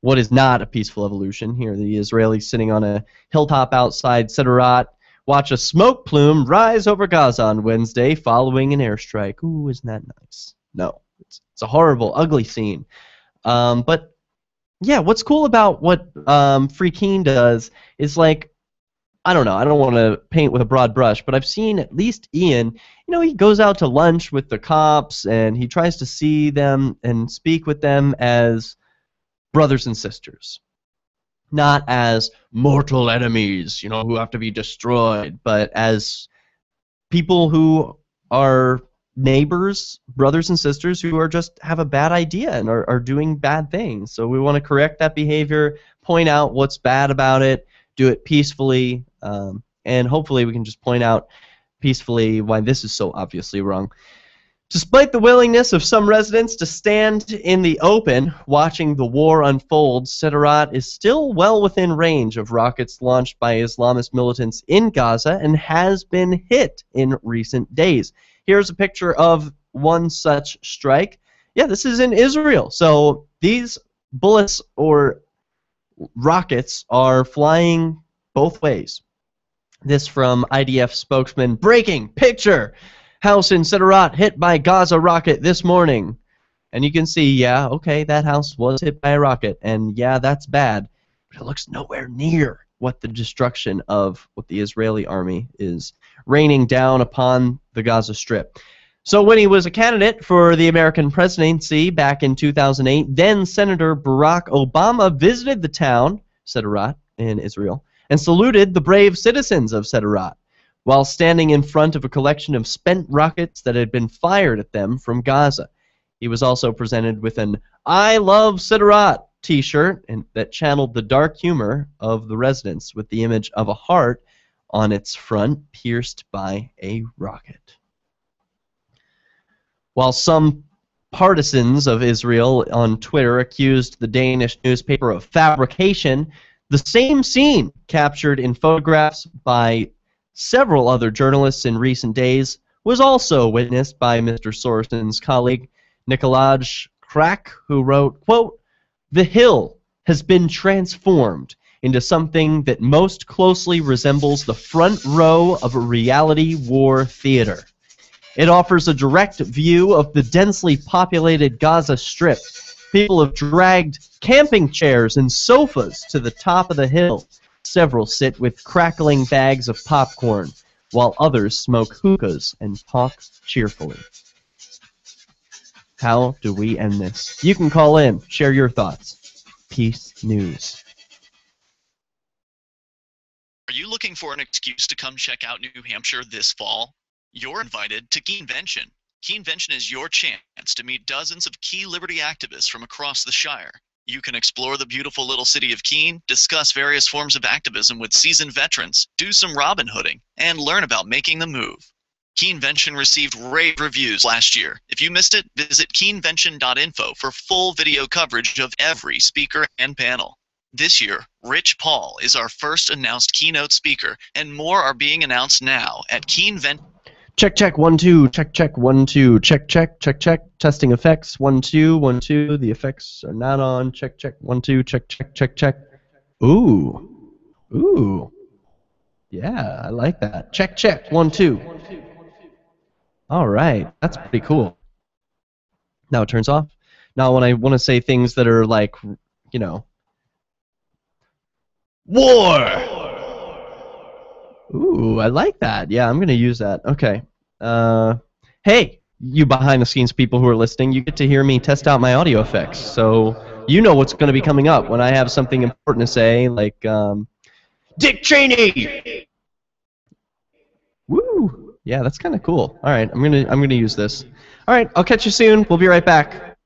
what is not a peaceful evolution. Here, the Israelis sitting on a hilltop outside Sderot watch a smoke plume rise over Gaza on Wednesday following an airstrike. Ooh, isn't that nice? No, it's a horrible, ugly scene. But yeah, what's cool about what Free Keene does is, like, I don't know, I don't want to paint with a broad brush, but I've seen at least Ian, you know, he goes out to lunch with the cops and he tries to see them and speak with them as brothers and sisters. Not as mortal enemies, you know, who have to be destroyed, but as people who are neighbors, brothers and sisters who are just have a bad idea and are doing bad things. So we want to correct that behavior, point out what's bad about it, do it peacefully, and hopefully we can just point out peacefully why this is so obviously wrong. Despite the willingness of some residents to stand in the open watching the war unfold, Sderot is still well within range of rockets launched by Islamist militants in Gaza and has been hit in recent days. Here's a picture of one such strike. Yeah, this is in Israel. So these bullets or rockets are flying both ways. This from IDF spokesman. Breaking picture. House in Sderot hit by Gaza rocket this morning. And you can see, yeah, okay, that house was hit by a rocket. And yeah, that's bad. But it looks nowhere near what the destruction of what the Israeli army is raining down upon the Gaza Strip. So when he was a candidate for the American presidency back in 2008, then Senator Barack Obama visited the town, Sderot, in Israel, and saluted the brave citizens of Sderot, while standing in front of a collection of spent rockets that had been fired at them from Gaza. He was also presented with an I Love Sderot t-shirt and that channeled the dark humor of the residents with the image of a heart on its front pierced by a rocket. While some partisans of Israel on Twitter accused the Danish newspaper of fabrication, the same scene captured in photographs by several other journalists in recent days was also witnessed by Mr. Sorenson's colleague, Nikolaj Krak, who wrote, quote, "The hill has been transformed into something that most closely resembles the front row of a reality war theater. It offers a direct view of the densely populated Gaza Strip. People have dragged camping chairs and sofas to the top of the hill. Several sit with crackling bags of popcorn, while others smoke hookahs and talk cheerfully." How do we end this? You can call in, share your thoughts. Peace News. Are you looking for an excuse to come check out New Hampshire this fall? You're invited to Keenvention. Keenvention is your chance to meet dozens of key liberty activists from across the Shire. You can explore the beautiful little city of Keene, discuss various forms of activism with seasoned veterans, do some Robin Hooding, and learn about making the move. Keenvention received rave reviews last year. If you missed it, visit keenvention.info for full video coverage of every speaker and panel. This year, Rich Paul is our first announced keynote speaker, and more are being announced now at Keenvention. Check, check, 1, 2, check, check, 1, 2, check, check, check, check, testing effects, 1, 2, 1, 2, the effects are not on, check, check, 1, 2, check, check, check, check. Ooh, ooh, yeah, I like that. Check, check, 1, 2. All right, that's pretty cool. Now it turns off. Now when I want to say things that are like, you know, war! Ooh, I like that. Yeah, I'm going to use that. Okay. Hey, you behind-the-scenes people who are listening, you get to hear me test out my audio effects. So you know what's going to be coming up when I have something important to say, like, Dick Cheney! Woo! Yeah, that's kind of cool. All right, I'm gonna use this. All right, I'll catch you soon. We'll be right back.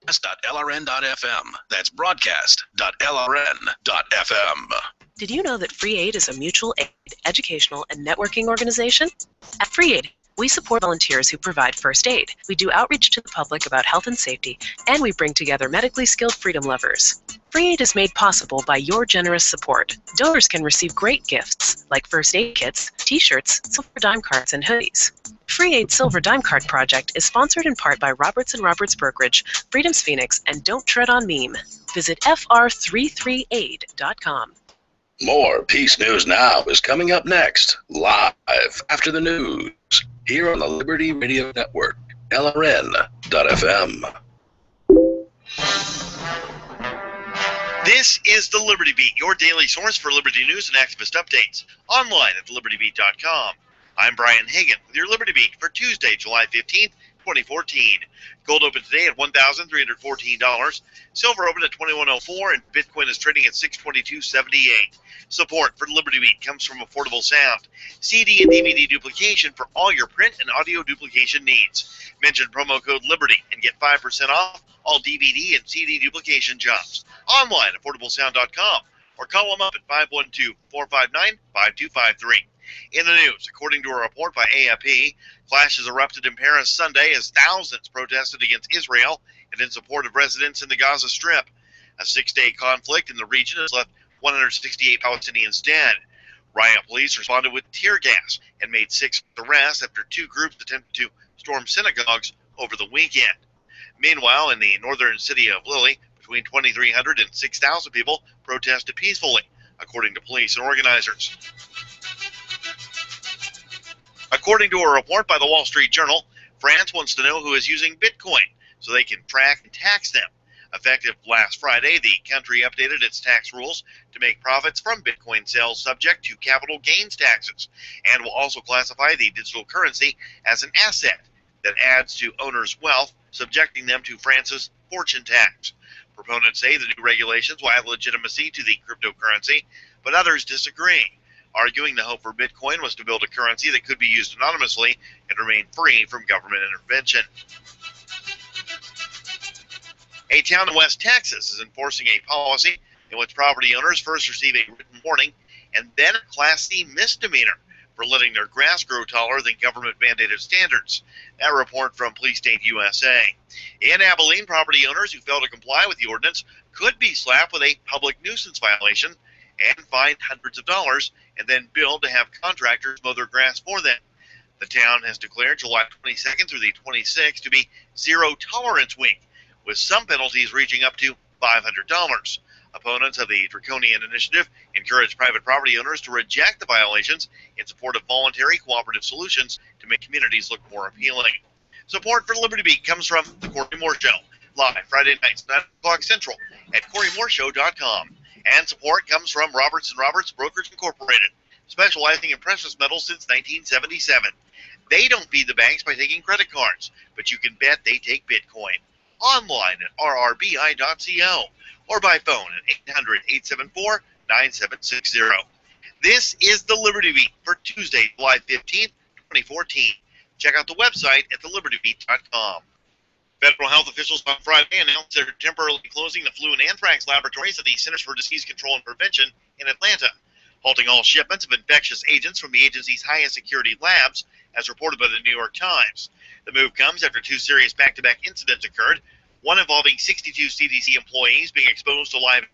Broadcast.lrn.fm. That's broadcast.lrn.fm. Did you know that Free Aid is a mutual aid, educational, and networking organization? At Free Aid, we support volunteers who provide first aid. We do outreach to the public about health and safety, and we bring together medically skilled freedom lovers. Free Aid is made possible by your generous support. Donors can receive great gifts like first aid kits, t-shirts, silver dime cards, and hoodies. Free Aid Silver Dime Card Project is sponsored in part by Roberts & Roberts Brokerage, Freedom's Phoenix, and Don't Tread on Meme. Visit fr33aid.com. More Peace News Now is coming up next, live after the news, here on the Liberty Radio Network, LRN.FM. This is the Liberty Beat, your daily source for liberty news and activist updates, online at thelibertybeat.com. I'm Brian Hagan with your Liberty Beat for Tuesday, July 15th, 2014. Gold opened today at $1,314. Silver opened at $21.04, and Bitcoin is trading at $622.78. Support for Liberty Beat comes from Affordable Sound. CD and DVD duplication for all your print and audio duplication needs. Mention promo code LIBERTY and get 5% off all DVD and CD duplication jobs. Online at AffordableSound.com or call them up at 512-459-5253. In the news, according to a report by AFP, clashes erupted in Paris Sunday as thousands protested against Israel and in support of residents in the Gaza Strip. A 6-day conflict in the region has left 168 Palestinians dead. Riot police responded with tear gas and made 6 arrests after 2 groups attempted to storm synagogues over the weekend. Meanwhile, in the northern city of Lille, between 2,300 and 6,000 people protested peacefully, according to police and organizers. According to a report by the Wall Street Journal, France wants to know who is using Bitcoin so they can track and tax them. Effective last Friday, the country updated its tax rules to make profits from Bitcoin sales subject to capital gains taxes, and will also classify the digital currency as an asset that adds to owners' wealth, subjecting them to France's fortune tax. Proponents say the new regulations will add legitimacy to the cryptocurrency, but others disagree, arguing the hope for Bitcoin was to build a currency that could be used anonymously and remain free from government intervention. A town in West Texas is enforcing a policy in which property owners first receive a written warning and then a Class C misdemeanor for letting their grass grow taller than government-mandated standards. That report from Police State USA. In Abilene, property owners who fail to comply with the ordinance could be slapped with a public nuisance violation and fined hundreds of dollars and then billed to have contractors mow their grass for them. The town has declared July 22nd through the 26th to be Zero Tolerance Week, with some penalties reaching up to $500. Opponents of the draconian initiative encourage private property owners to reject the violations in support of voluntary cooperative solutions to make communities look more appealing. Support for Liberty Beat comes from The Corey Moore Show, live Friday nights, 9 o'clock Central at CoreyMooreShow.com. And support comes from Roberts & Roberts Brokers Incorporated, specializing in precious metals since 1977. They don't feed the banks by taking credit cards, but you can bet they take Bitcoin. Online at rrbi.co or by phone at 800-874-9760. This is the Liberty Beat for Tuesday, July 15th, 2014. Check out the website at thelibertybeat.com. Federal health officials on Friday announced they're temporarily closing the flu and anthrax laboratories at the Centers for Disease Control and Prevention in Atlanta, halting all shipments of infectious agents from the agency's highest security labs, as reported by the New York Times. The move comes after 2 serious back-to-back incidents occurred, one involving 62 CDC employees being exposed to live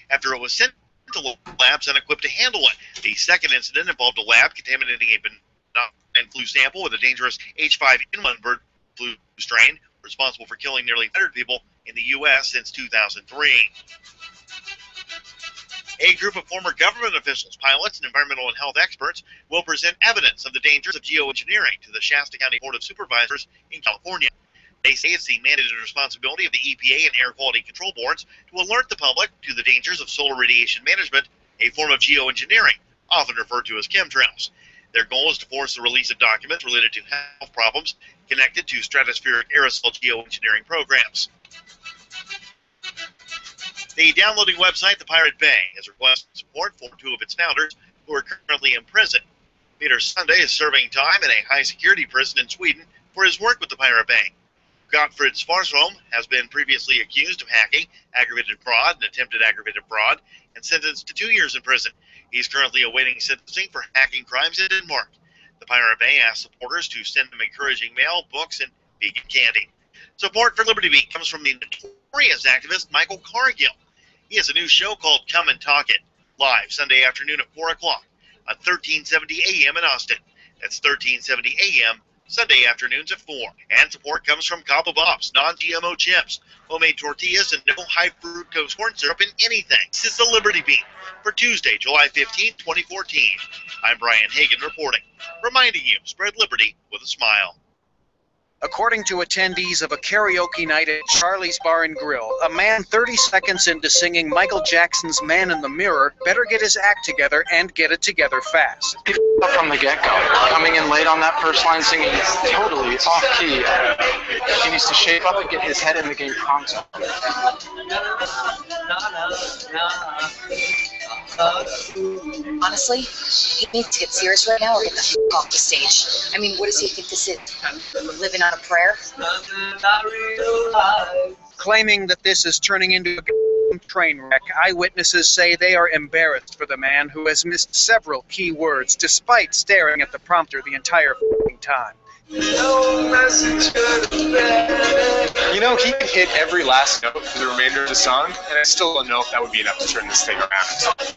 after it was sent to labs unequipped to handle it. The second incident involved a lab contaminating a benign flu sample with a dangerous H5N1 bird flu strain responsible for killing nearly 100 people in the U.S. since 2003. A group of former government officials, pilots, and environmental and health experts will present evidence of the dangers of geoengineering to the Shasta County Board of Supervisors in California. They say it's the mandated responsibility of the EPA and air quality control boards to alert the public to the dangers of solar radiation management, a form of geoengineering, often referred to as chemtrails. Their goal is to force the release of documents related to health problems connected to stratospheric aerosol geoengineering programs. The downloading website, The Pirate Bay, has requested support for 2 of its founders who are currently in prison. Peter Sunday is serving time in a high-security prison in Sweden for his work with The Pirate Bay. Gottfrid Svarsholm has been previously accused of hacking, aggravated fraud, and attempted aggravated fraud, and sentenced to 2 years in prison. He's currently awaiting sentencing for hacking crimes in Denmark. The Pirate Bay asked supporters to send them encouraging mail, books, and vegan candy. Support for Liberty Beat comes from the notorious activist Michael Cargill. He has a new show called Come and Talk It, live Sunday afternoon at 4 o'clock on 1370 AM in Austin. That's 1370 AM, Sunday afternoons at 4. And support comes from Cabo Bob's non-GMO chips, homemade tortillas, and no high-fructose corn syrup in anything. This is the Liberty Beat for Tuesday, July 15, 2014. I'm Brian Hagan reporting, reminding you, spread liberty with a smile. According to attendees of a karaoke night at Charlie's Bar and Grill, a man 30 seconds into singing Michael Jackson's Man in the Mirror better get his act together and get it together fast. From the get-go, coming in late on that first line singing totally off-key. He needs to shape up and get his head in the game pronto. Honestly, he needs to get serious right now or get the f*** off the stage. I mean, what does he think this is? Living on a prayer? Claiming that this is turning into a train wreck, eyewitnesses say they are embarrassed for the man who has missed several key words despite staring at the prompter the entire time. You know, he could hit every last note for the remainder of the song, and I still don't know if that would be enough to turn this thing around.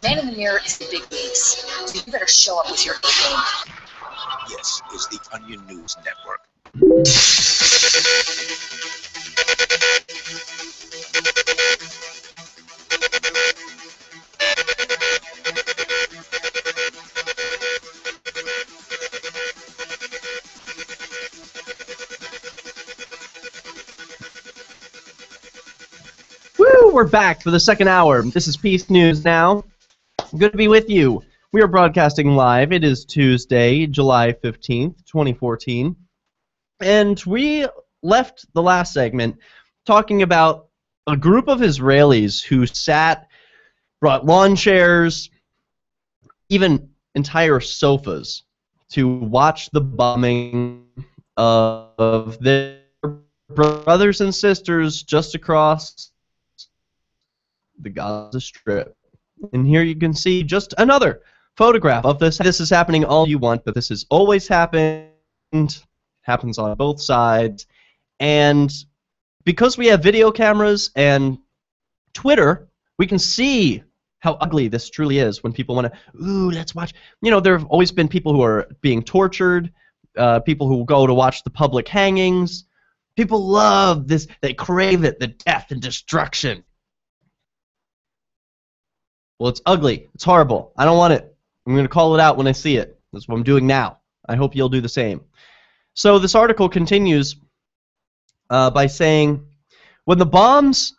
Man in the Mirror is the big leagues, so you better show up with your A-game. This is the Onion News Network. Woo! We're back for the second hour. This is Peace News Now. Good to be with you. We are broadcasting live. It is Tuesday, July 15th, 2014. And we left the last segment talking about a group of Israelis who brought lawn chairs, even entire sofas to watch the bombing of their brothers and sisters just across the Gaza Strip. And here you can see just another photograph of this. This is happening all you want, but this has always happened. It happens on both sides. And because we have video cameras and Twitter, we can see how ugly this truly is when people want to, ooh, let's watch. You know, there have always been people who are being tortured, people who go to watch the public hangings. People love this. They crave it, the death and destruction. Well, it's ugly. It's horrible. I don't want it. I'm going to call it out when I see it. That's what I'm doing now. I hope you'll do the same. So this article continues by saying, when the bombs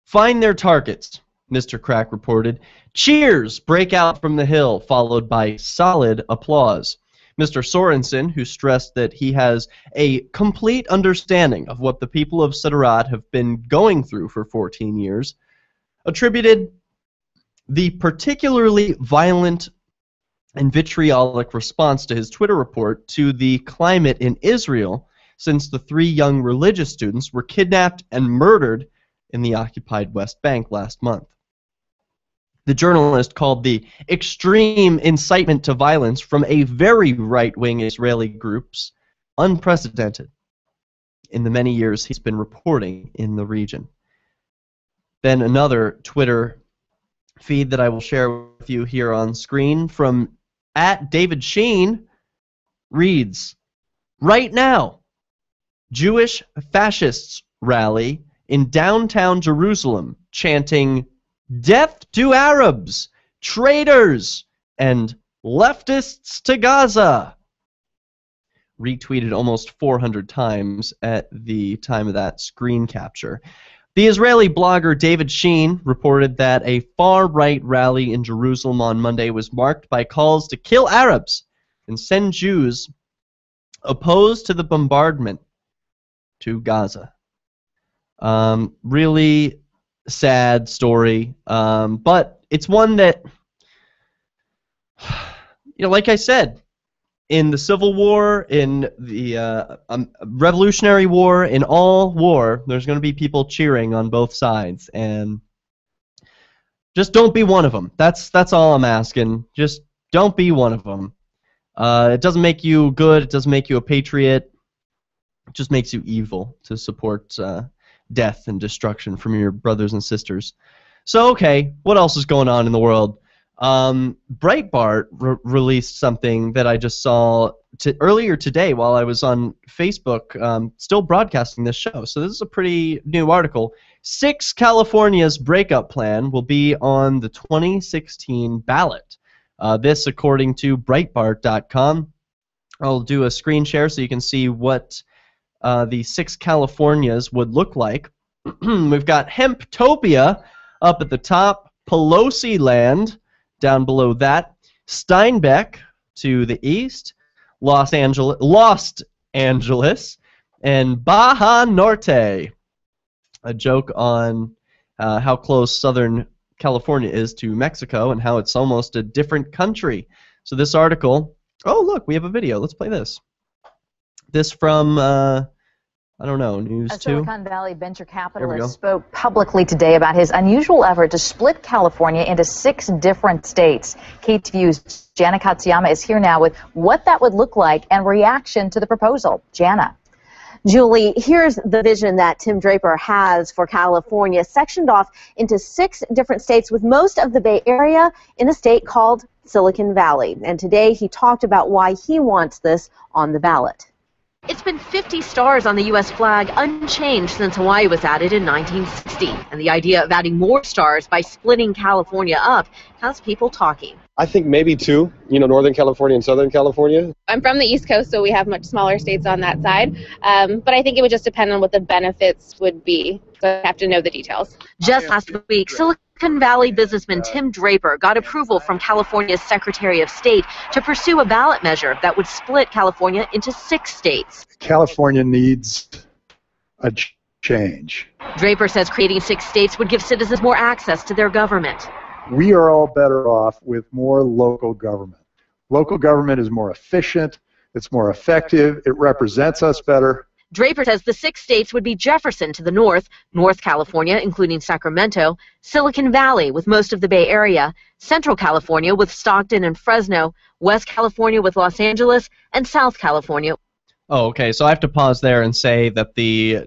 find their targets, Mr. Crack reported, cheers break out from the Hill, followed by solid applause. Mr. Sorensen, who stressed that he has a complete understanding of what the people of Sderot have been going through for 14 years, attributed the particularly violent and vitriolic response to his Twitter report to the climate in Israel since the 3 young religious students were kidnapped and murdered in the occupied West Bank last month. The journalist called the extreme incitement to violence from a very right-wing Israeli groups unprecedented in the many years he's been reporting in the region. Then another Twitter feed that I will share with you here on screen from @DavidSheen reads, right now, Jewish fascists rally in downtown Jerusalem chanting, "Death to Arabs, traitors, and leftists to Gaza." Retweeted almost 400 times at the time of that screen capture. The Israeli blogger David Sheen reported that a far-right rally in Jerusalem on Monday was marked by calls to kill Arabs and send Jews opposed to the bombardment to Gaza. Really sad story, but it's one that, like I said, in the Civil War, in the Revolutionary War, in all war, there's going to be people cheering on both sides, and just don't be one of them. That's all I'm asking. Just don't be one of them. It doesn't make you good. It doesn't make you a patriot. It just makes you evil to support death and destruction from your brothers and sisters. So, okay, what else is going on in the world? Breitbart released something that I just saw earlier today while I was on Facebook, still broadcasting this show. So this is a pretty new article. 6 California's breakup plan will be on the 2016 ballot. This according to Breitbart.com. I'll do a screen share so you can see what the 6 Californias would look like. We've got Hemptopia up at the top, Pelosi Land down below that, Steinbeck to the east, Los Angeles, and Baja Norte. A joke on how close Southern California is to Mexico and how it's almost a different country. So this article, oh look, we have a video. Let's play this. This from, I don't know, News 2? A Silicon Valley venture capitalist spoke publicly today about his unusual effort to split California into 6 different states. KTVU's Jana Katsuyama is here now with what that would look like and reaction to the proposal. Jana. Julie, here's the vision that Tim Draper has for California, sectioned off into 6 different states, with most of the Bay Area in a state called Silicon Valley. And today he talked about why he wants this on the ballot. It's been 50 stars on the U.S. flag, unchanged since Hawaii was added in 1960. And the idea of adding more stars by splitting California up has people talking. I think maybe 2, Northern California and Southern California. I'm from the East Coast, so we have much smaller states on that side. But I think it would just depend on what the benefits would be. So I have to know the details. Just last week, Silicon Valley businessman Tim Draper got approval from California's Secretary of State to pursue a ballot measure that would split California into 6 states. California needs a change. Draper says creating 6 states would give citizens more access to their government. We are all better off with more local government. Local government is more efficient, it's more effective, it represents us better. Draper says the 6 states would be Jefferson to the north, North California, including Sacramento, Silicon Valley with most of the Bay Area, Central California with Stockton and Fresno, West California with Los Angeles, and South California. Oh, okay, so I have to pause there and say that the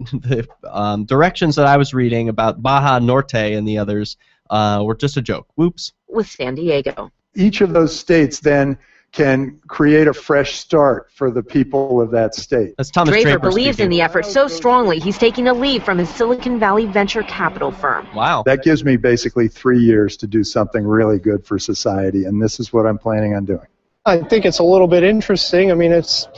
directions that I was reading about Baja Norte and the others were just a joke. Whoops. With San Diego. Each of those states then can create a fresh start for the people of that state. That's Thomas Draper believes in the effort so strongly he's taking a leave from his Silicon Valley venture capital firm. Wow. That gives me basically 3 years to do something really good for society, and this is what I'm planning on doing. I think it's a little bit interesting. I mean, it's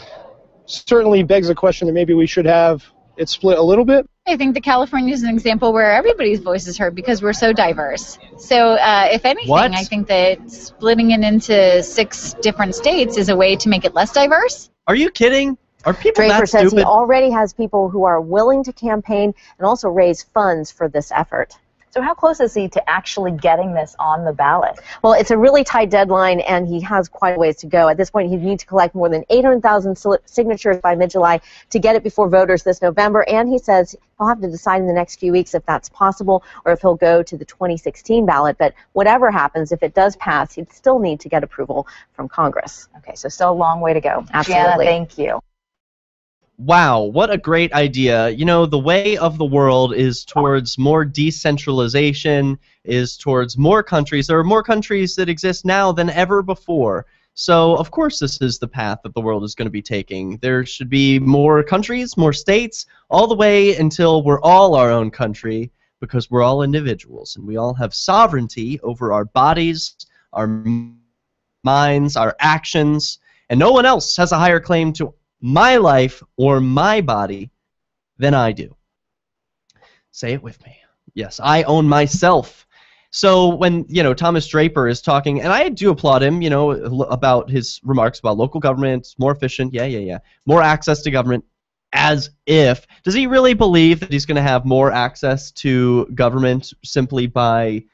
certainly begs the question that maybe we should have it split a little bit. I think that California is an example where everybody's voice is heard because we're so diverse. So if anything, I think that splitting it into 6 different states is a way to make it less diverse. Are you kidding? Are people Draper that says stupid? he already has people who are willing to campaign and also raise funds for this effort. So how close is he to actually getting this on the ballot? Well, it's a really tight deadline, and he has quite a ways to go. At this point, he'd need to collect more than 800,000 signatures by mid-July to get it before voters this November, and he says he'll have to decide in the next few weeks if that's possible or if he'll go to the 2016 ballot. But whatever happens, if it does pass, he'd still need to get approval from Congress. Okay, so still a long way to go. Absolutely. Jana, thank you. Wow, what a great idea. You know, the way of the world is towards more decentralization, is towards more countries. There are more countries that exist now than ever before. So, of course, this is the path that the world is going to be taking. There should be more countries, more states, all the way until we're all our own country, because we're all individuals, and we all have sovereignty over our bodies, our minds, our actions, and no one else has a higher claim to my life or my body than I do. Say it with me. Yes, I own myself. So when, Thomas Draper is talking, and I do applaud him, about his remarks about local government, more efficient, more access to government, as if. Does he really believe that he's going to have more access to government simply by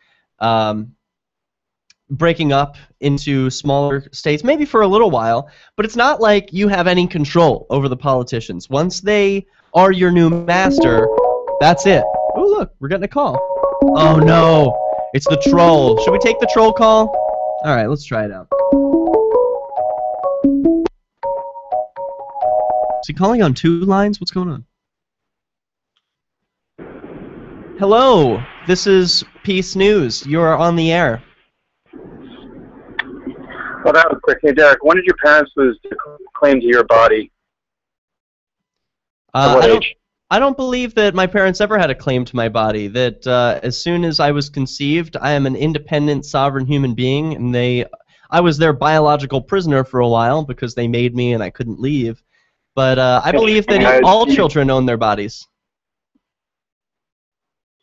breaking up into smaller states, maybe for a little while, but it's not like you have any control over the politicians. Once they are your new master, that's it. Oh, look, we're getting a call. Oh, no, it's the troll. Should we take the troll call? All right, let's try it out. Is he calling on 2 lines? What's going on? Hello, this is Peace News. You are on the air. Well, that was quick. Hey, Derek, when did your parents lose claim to your body? At what age? I don't believe that my parents ever had a claim to my body. That as soon as I was conceived, I am an independent, sovereign human being, and I was their biological prisoner for a while because they made me and I couldn't leave. But I believe that all children own their bodies.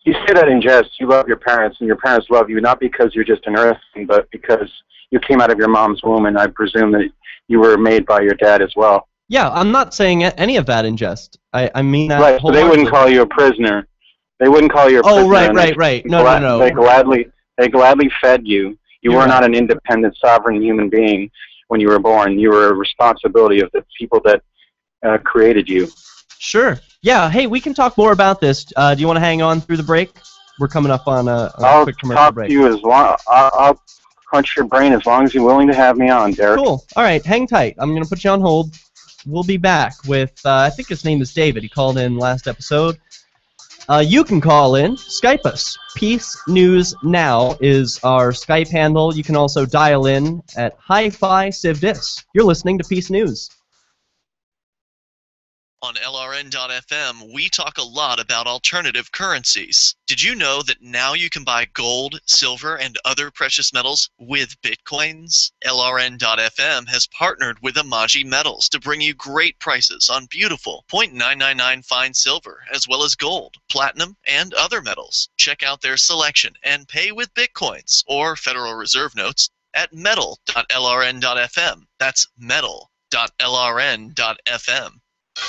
You say that in jest. You love your parents, and your parents love you, not because you're just an earthling, but because you came out of your mom's womb, and I presume that you were made by your dad as well. Yeah, I'm not saying any of that in jest. I mean that. Right, so they wouldn't call you a prisoner. They wouldn't call you a prisoner. Oh, right. No. They gladly fed you. You were not an independent, sovereign human being when you were born. You were a responsibility of the people that created you. Sure. Yeah, hey, we can talk more about this. Do you want to hang on through the break? We're coming up on a quick commercial break. I'll crunch your brain as long as you're willing to have me on, Derek. Cool. All right, hang tight. I'm going to put you on hold. We'll be back with, I think his name is David. He called in last episode. You can call in, Skype us. Peace News Now is our Skype handle. You can also dial in at Hi-Fi Civdis. You're listening to Peace News. On LRN.FM, we talk a lot about alternative currencies. Did you know that now you can buy gold, silver, and other precious metals with Bitcoins? LRN.FM has partnered with Amaji Metals to bring you great prices on beautiful .999 fine silver, as well as gold, platinum, and other metals. Check out their selection and pay with Bitcoins or Federal Reserve notes at metal.lrn.fm. That's metal.lrn.fm.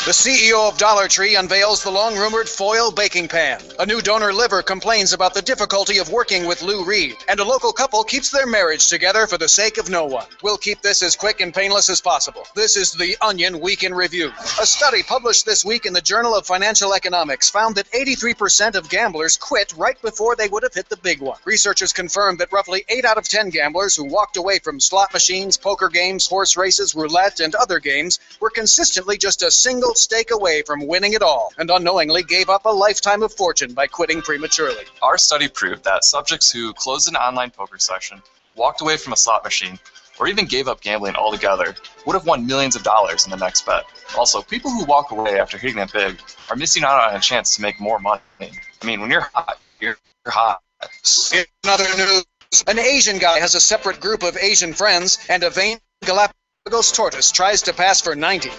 The CEO of Dollar Tree unveils the long-rumored foil baking pan. A new donor liver complains about the difficulty of working with Lou Reed. And a local couple keeps their marriage together for the sake of no one. We'll keep this as quick and painless as possible. This is the Onion Week in Review. A study published this week in the Journal of Financial Economics found that 83% of gamblers quit right before they would have hit the big one. Researchers confirmed that roughly 8 out of 10 gamblers who walked away from slot machines, poker games, horse races, roulette, and other games were consistently just a single stake away from winning it all, and unknowingly gave up a lifetime of fortune by quitting prematurely. Our study proved that subjects who closed an online poker session, walked away from a slot machine, or even gave up gambling altogether would have won millions of dollars in the next bet. Also, people who walk away after hitting it big are missing out on a chance to make more money. I mean, when you're hot, you're hot. In other news, an Asian guy has a separate group of Asian friends, and a vain Galapagos tortoise tries to pass for 90.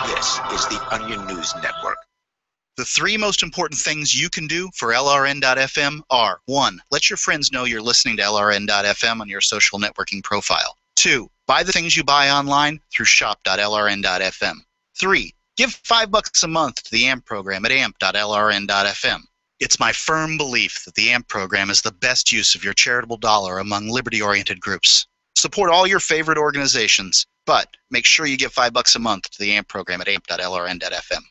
This is the Onion News Network. The 3 most important things you can do for LRN.FM are: 1. Let your friends know you're listening to LRN.FM on your social networking profile. 2. Buy the things you buy online through shop.lrn.fm. 3. Give $5 a month to the AMP program at amp.lrn.fm. It's my firm belief that the AMP program is the best use of your charitable dollar among liberty-oriented groups. Support all your favorite organizations, but make sure you give $5 a month to the AMP program at amp.lrn.fm.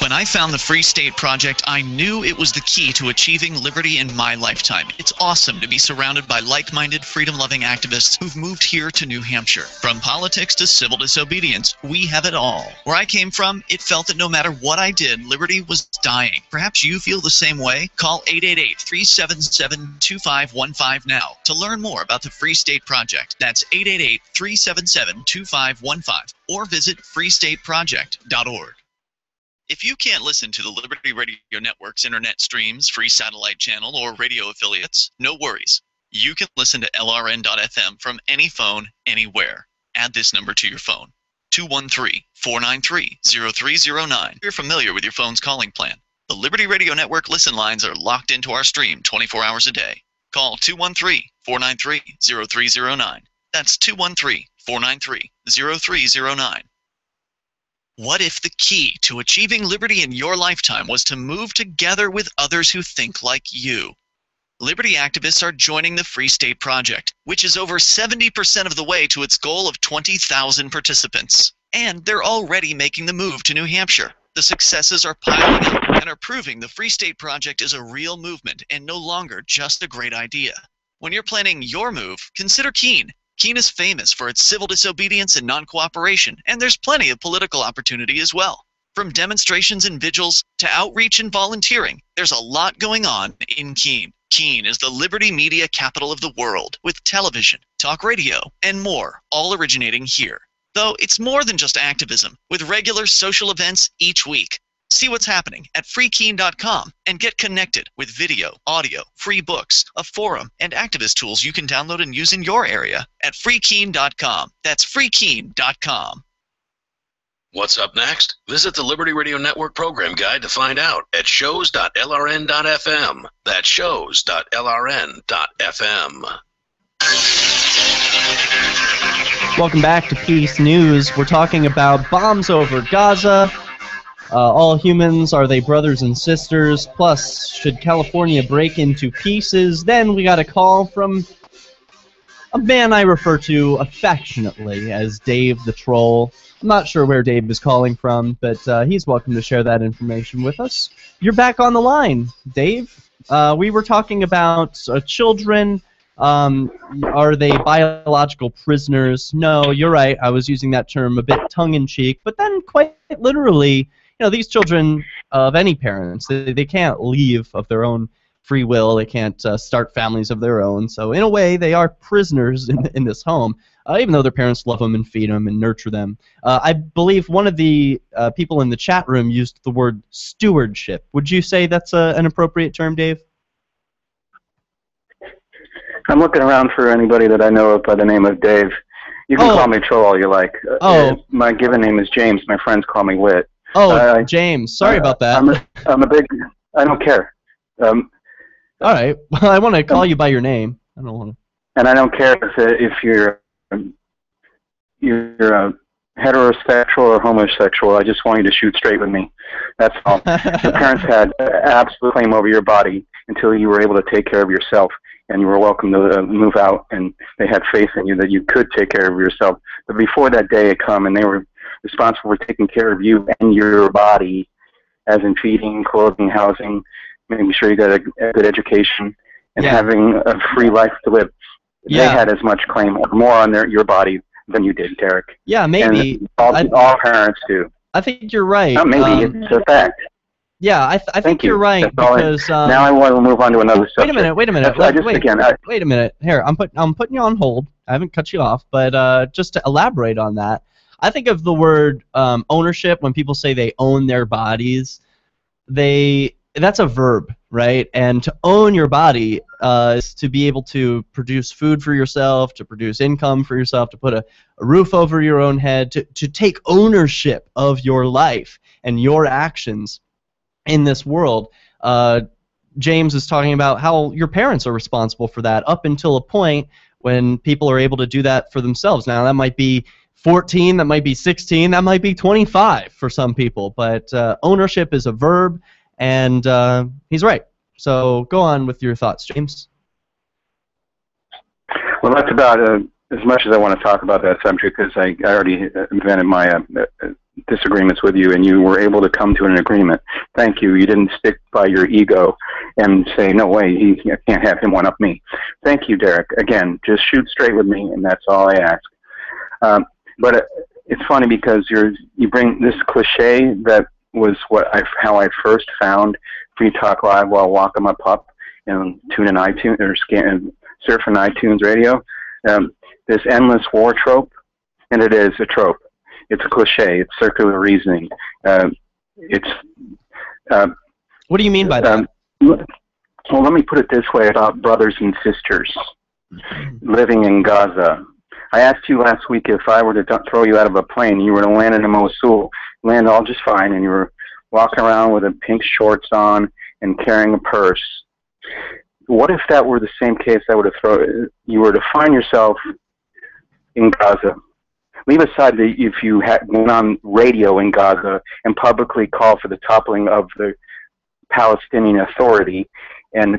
When I found the Free State Project, I knew it was the key to achieving liberty in my lifetime. It's awesome to be surrounded by like-minded, freedom-loving activists who've moved here to New Hampshire. From politics to civil disobedience, we have it all. Where I came from, it felt that no matter what I did, liberty was dying. Perhaps you feel the same way? Call 888-377-2515 now to learn more about the Free State Project. That's 888-377-2515, or visit freestateproject.org. If you can't listen to the Liberty Radio Network's internet streams, free satellite channel, or radio affiliates, no worries. You can listen to LRN.FM from any phone, anywhere. Add this number to your phone, 213-493-0309. You're familiar with your phone's calling plan. The Liberty Radio Network listen lines are locked into our stream 24 hours a day. Call 213-493-0309. That's 213-493-0309. What if the key to achieving liberty in your lifetime was to move together with others who think like you? Liberty activists are joining the Free State Project, which is over 70% of the way to its goal of 20,000 participants. And they're already making the move to New Hampshire. The successes are piling up and are proving the Free State Project is a real movement and no longer just a great idea. When you're planning your move, consider Keene. Keene is famous for its civil disobedience and non-cooperation, and there's plenty of political opportunity as well. From demonstrations and vigils to outreach and volunteering, there's a lot going on in Keene. Keene is the liberty media capital of the world, with television, talk radio, and more, all originating here. Though it's more than just activism, with regular social events each week. See what's happening at freekeen.com and get connected with video, audio, free books, a forum, and activist tools you can download and use in your area at freekeen.com. That's freekeen.com. What's up next? Visit the Liberty Radio Network program guide to find out at shows.lrn.fm. That's shows.lrn.fm. Welcome back to Peace News. We're talking about bombs over Gaza. All humans, are they brothers and sisters? Plus, should California break into pieces? Then we got a call from a man I refer to affectionately as Dave the Troll. I'm not sure where Dave is calling from, but he's welcome to share that information with us. You're back on the line, Dave. We were talking about children. Are they biological prisoners? No, you're right. I was using that term a bit tongue-in-cheek, but then quite literally, these children of any parents, they can't leave of their own free will. They can't start families of their own. So in a way, they are prisoners in this home, even though their parents love them and feed them and nurture them. I believe one of the people in the chat room used the word stewardship. Would you say that's an appropriate term, Dave? I'm looking around for anybody that I know of by the name of Dave. You can call me Troll all you like. My given name is James. My friends call me Wit. James. Sorry about that. I'm a big... I don't care. All right. Well, I want to call you by your name. I don't want to... And I don't care if you're heterosexual or homosexual. I just want you to shoot straight with me. That's all. Your parents had absolute claim over your body until you were able to take care of yourself, and you were welcome to move out, and they had faith in you that you could take care of yourself. But before that day had come, and they were responsible for taking care of you and your body, as in feeding, clothing, housing, making sure you got a good education, and having a free life to live. They had as much claim or more on your body than you did, Derek. Yeah, maybe. And all parents do. I think you're right. Not maybe, it's a fact. Yeah, I think you're right, because... now I want to move on to another subject. Wait a minute. Wait a minute. Here, I'm putting you on hold. I haven't cut you off, but just to elaborate on that, I think of the word ownership. When people say they own their bodies, that's a verb, right? And to own your body is to be able to produce food for yourself, to produce income for yourself, to put a roof over your own head, to take ownership of your life and your actions in this world. James is talking about how your parents are responsible for that up until a point when people are able to do that for themselves. Now, that might be 14, that might be 16, that might be 25 for some people, but ownership is a verb, and he's right. So go on with your thoughts, James. Well, that's about as much as I want to talk about that subject, because I already invented my disagreements with you, and you were able to come to an agreement. Thank you. You didn't stick by your ego and say, no way, I can't have him one-up me. Thank you, Derek. Again, just shoot straight with me, and that's all I ask. But it's funny because you bring this cliche that was how I first found Free Talk Live while walking my pup and tune in iTunes or surfing iTunes radio. This endless war trope, and it is a trope. It's a cliche. It's circular reasoning. What do you mean by that? Well, let me put it this way about brothers and sisters living in Gaza. I asked you last week if I were to throw you out of a plane, you were to land in Mosul, land all just fine, and you were walking around with a pink shorts on and carrying a purse. What if that were the same case you were to find yourself in Gaza? Leave aside if you went on radio in Gaza and publicly called for the toppling of the Palestinian Authority and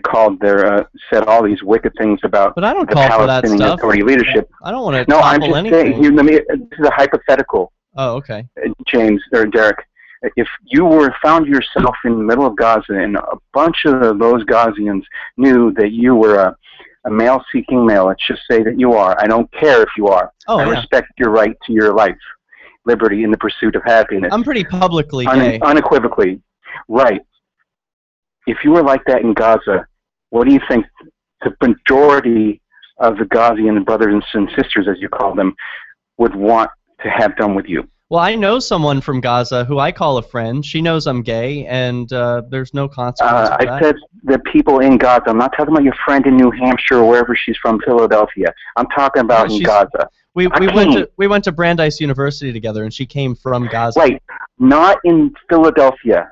said all these wicked things about the Palestinian Authority leadership. I don't want to topple anything. This is a hypothetical. Oh, okay. James or Derek, if you found yourself in the middle of Gaza and a bunch of those Gazians knew that you were a male-seeking male, let's just say that you are. I don't care if you are. I respect your right to your life, liberty, in the pursuit of happiness. I'm pretty publicly gay. Unequivocally. Right. If you were like that in Gaza, what do you think the majority of the Gazian brothers and sisters, as you call them, would want to have done with you? Well, I know someone from Gaza who I call a friend. She knows I'm gay, and there's no consequence for that. I said the people in Gaza. I'm not talking about your friend in New Hampshire or wherever she's from, Philadelphia. I'm talking about in Gaza. We went to Brandeis University together, and she came from Gaza. Right, not in Philadelphia.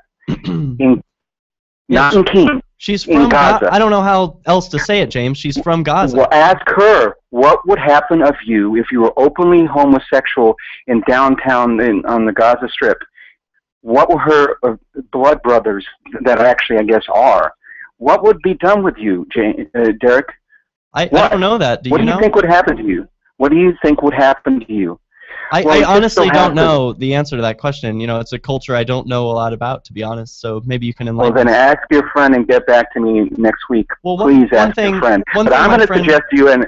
Not in Keene. She's from Gaza. I don't know how else to say it, James. She's from Gaza. Well, ask her what would happen of you if you were openly homosexual in downtown on the Gaza Strip. What were her blood brothers that actually, I guess, are? What would be done with you, Derek? I don't know that. What do you think would happen to you? What do you think would happen to you? I honestly don't know the answer to that question. You know, it's a culture I don't know a lot about, to be honest. So maybe you can enlighten me. Well, then ask your friend and get back to me next week. Well, Please ask your friend. But I'm going to suggest to you, and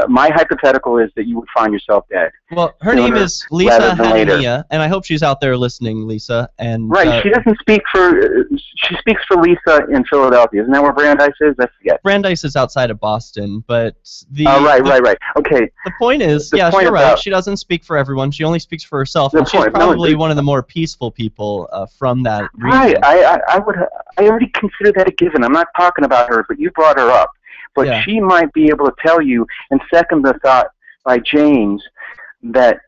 my hypothetical is that you would find yourself dead. Well, her name is Lisa Hanania, and I hope she's out there listening, Lisa. And right, she doesn't speak for. She speaks for Lisa in Philadelphia. Isn't that where Brandeis is? I forget. Brandeis is outside of Boston, but the. Right. Okay. The point is, yes, you're right. She doesn't speak for everyone. She only speaks for herself, and she's probably one of the more peaceful people from that region. Right. I already consider that a given. I'm not talking about her, but you brought her up. But she might be able to tell you, and second the thought by James, that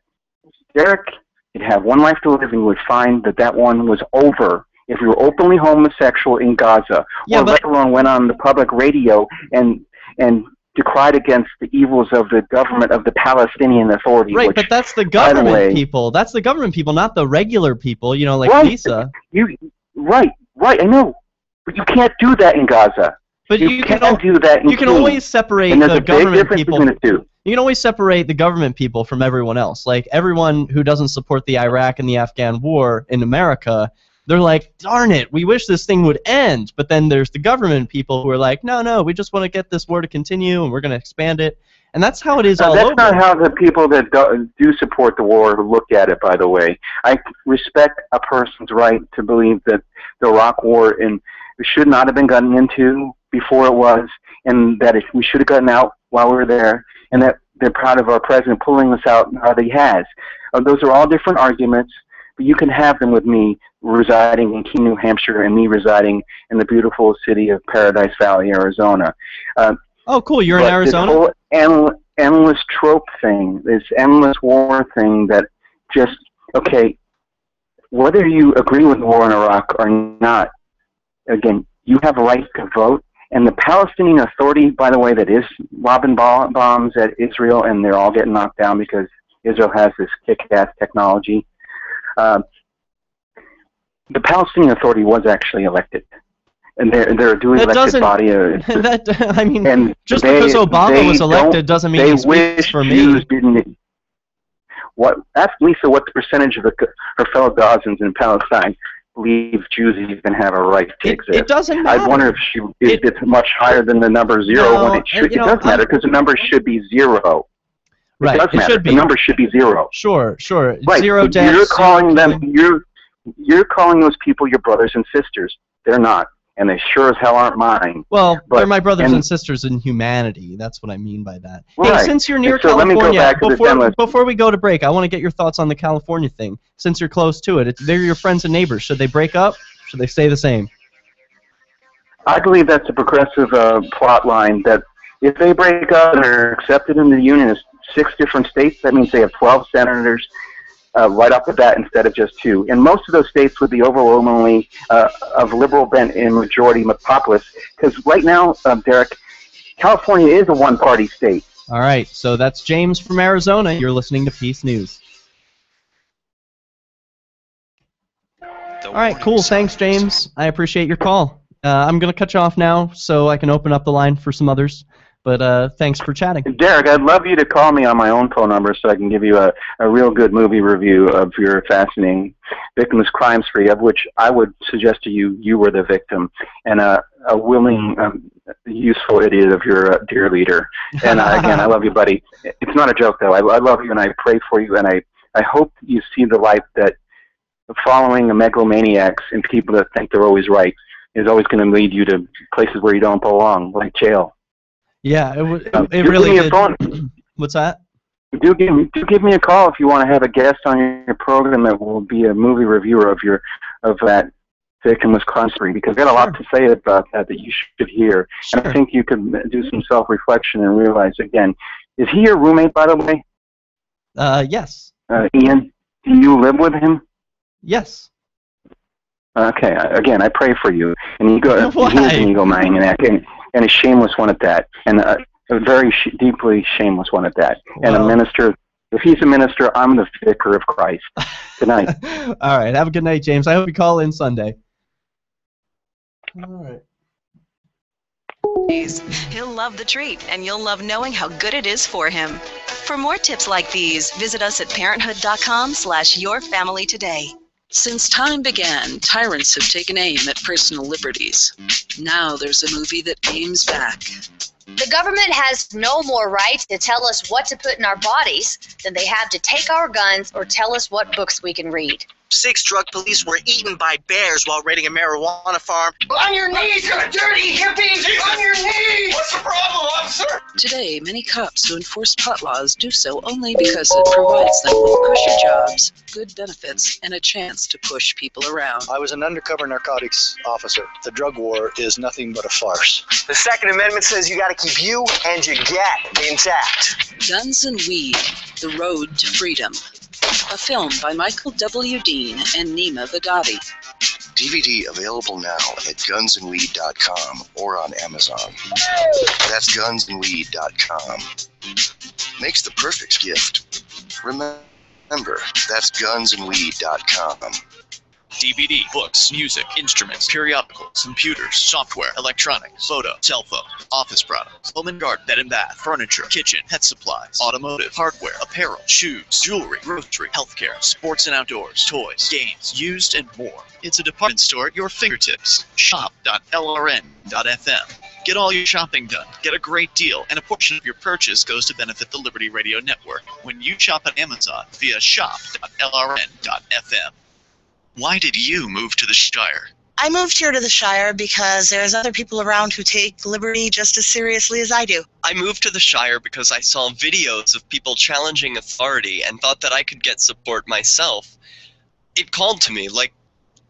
Derek would have one life to live and would find that one was over if you were openly homosexual in Gaza, or let alone went on the public radio and decried against the evils of the government of the Palestinian Authority. Right, but that's the government people. That's the government people, not the regular people, you know, like Lisa. Right, I know. But you can't do that in Gaza. But you can't do that in You can always separate the government people. Between the two. You can always separate the government people from everyone else. Like, everyone who doesn't support the Iraq and the Afghan war in America, they're like, darn it, we wish this thing would end. But then there's the government people who are like, no, we just want to get this war to continue, and we're going to expand it. And that's how it is all over. That's not how the people that do support the war look at it, by the way. I respect a person's right to believe that the Iraq war should not have been gotten into before it was, and that we should have gotten out while we were there, and that they're proud of our president pulling us out how he has. Those are all different arguments, but you can have them with me residing in Keene, New Hampshire, and me residing in the beautiful city of Paradise Valley, Arizona. Oh, cool. You're in Arizona? This whole endless trope thing, this endless war thing that just, okay, whether you agree with the war in Iraq or not, again, you have a right to vote. And the Palestinian Authority, by the way, that is lobbing bombs at Israel, and they're all getting knocked down because Israel has this kick-ass technology. The Palestinian Authority was actually elected, and they're doing elected body. I mean, just because Obama was elected doesn't mean he speaks for me. Ask Lisa what the percentage of her fellow Gazans in Palestine believe Jews even have a right to exist. It doesn't matter. I wonder if it's much higher than the number 0 when it should. It does matter because the number should be 0. Right, it does matter. Should be. The number should be 0. Sure. Right. 0 deaths. You're calling them. You're calling those people your brothers and sisters. They're not, and they sure as hell aren't mine. Well, they're my brothers and sisters in humanity. That's what I mean by that. Right. Hey, since you're near California, before we go to break, I want to get your thoughts on the California thing. Since you're close to it, they're your friends and neighbors. Should they break up? Should they stay the same? I believe that's a progressive plot line that if they break up and are accepted in the union as 6 different states, that means they have 12 senators right off the bat instead of just 2. And most of those states would be overwhelmingly of liberal bent in majority populace, because right now, Derek, California is a one-party state. All right, so that's James from Arizona. You're listening to Peace News. All right, cool. Thanks, James. I appreciate your call. I'm going to cut you off now so I can open up the line for some others. But thanks for chatting. Derek, I'd love you to call me on my own phone number so I can give you a real good movie review of your fascinating Victimless Crime Spree, of which I would suggest to you were the victim, and a willing, useful idiot of your dear leader. And again, I love you, buddy. It's not a joke, though. I love you, and I pray for you, and I hope you see the light that following megalomaniacs and people that think they're always right is always going to lead you to places where you don't belong, like jail. Yeah, it really did. Phone. What's that? Do give me a call if you want to have a guest on your program that will be a movie reviewer of that victimless crime spree, because I've got a lot to say about that you should hear. Sure. And I think you could do some self-reflection and realize, again, is he your roommate, by the way? Yes. Ian, do you live with him? Yes. Okay. Again, I pray for you. And he is an egomaniac and a shameless one at that, and a very deeply shameless one at that. And a minister. If he's a minister, I'm the vicar of Christ. Good night. All right. Have a good night, James. I hope you call in Sunday. All right. He'll love the treat, and you'll love knowing how good it is for him. For more tips like these, visit us at parenthood.com/yourfamilytoday. Since time began, tyrants have taken aim at personal liberties. Now there's a movie that aims back. The government has no more right to tell us what to put in our bodies than they have to take our guns or tell us what books we can read. 6 drug police were eaten by bears while raiding a marijuana farm. On your knees, you dirty hippie! Jesus. On your knees! What's the problem, officer? Today, many cops who enforce pot laws do so only because it provides them with cushy jobs, good benefits, and a chance to push people around. I was an undercover narcotics officer. The drug war is nothing but a farce. The Second Amendment says you gotta keep you and your gat intact. Guns and Weed, The Road to Freedom. A film by Michael W. Dean and Nima Bagati. DVD available now at gunsandweed.com or on Amazon. That's gunsandweed.com. Makes the perfect gift. Remember, that's gunsandweed.com. DVD, books, music, instruments, periodicals, computers, software, electronics, photo, cell phone, office products, home and garden, bed and bath, furniture, kitchen, pet supplies, automotive, hardware, apparel, shoes, jewelry, grocery, healthcare, sports and outdoors, toys, games, used, and more. It's a department store at your fingertips. Shop.lrn.fm. Get all your shopping done, get a great deal, and a portion of your purchase goes to benefit the Liberty Radio Network when you shop at Amazon via shop.lrn.fm. Why did you move to the Shire? I moved here to the Shire because there's other people around who take liberty just as seriously as I do. I moved to the Shire because I saw videos of people challenging authority and thought that I could get support myself. It called to me, like,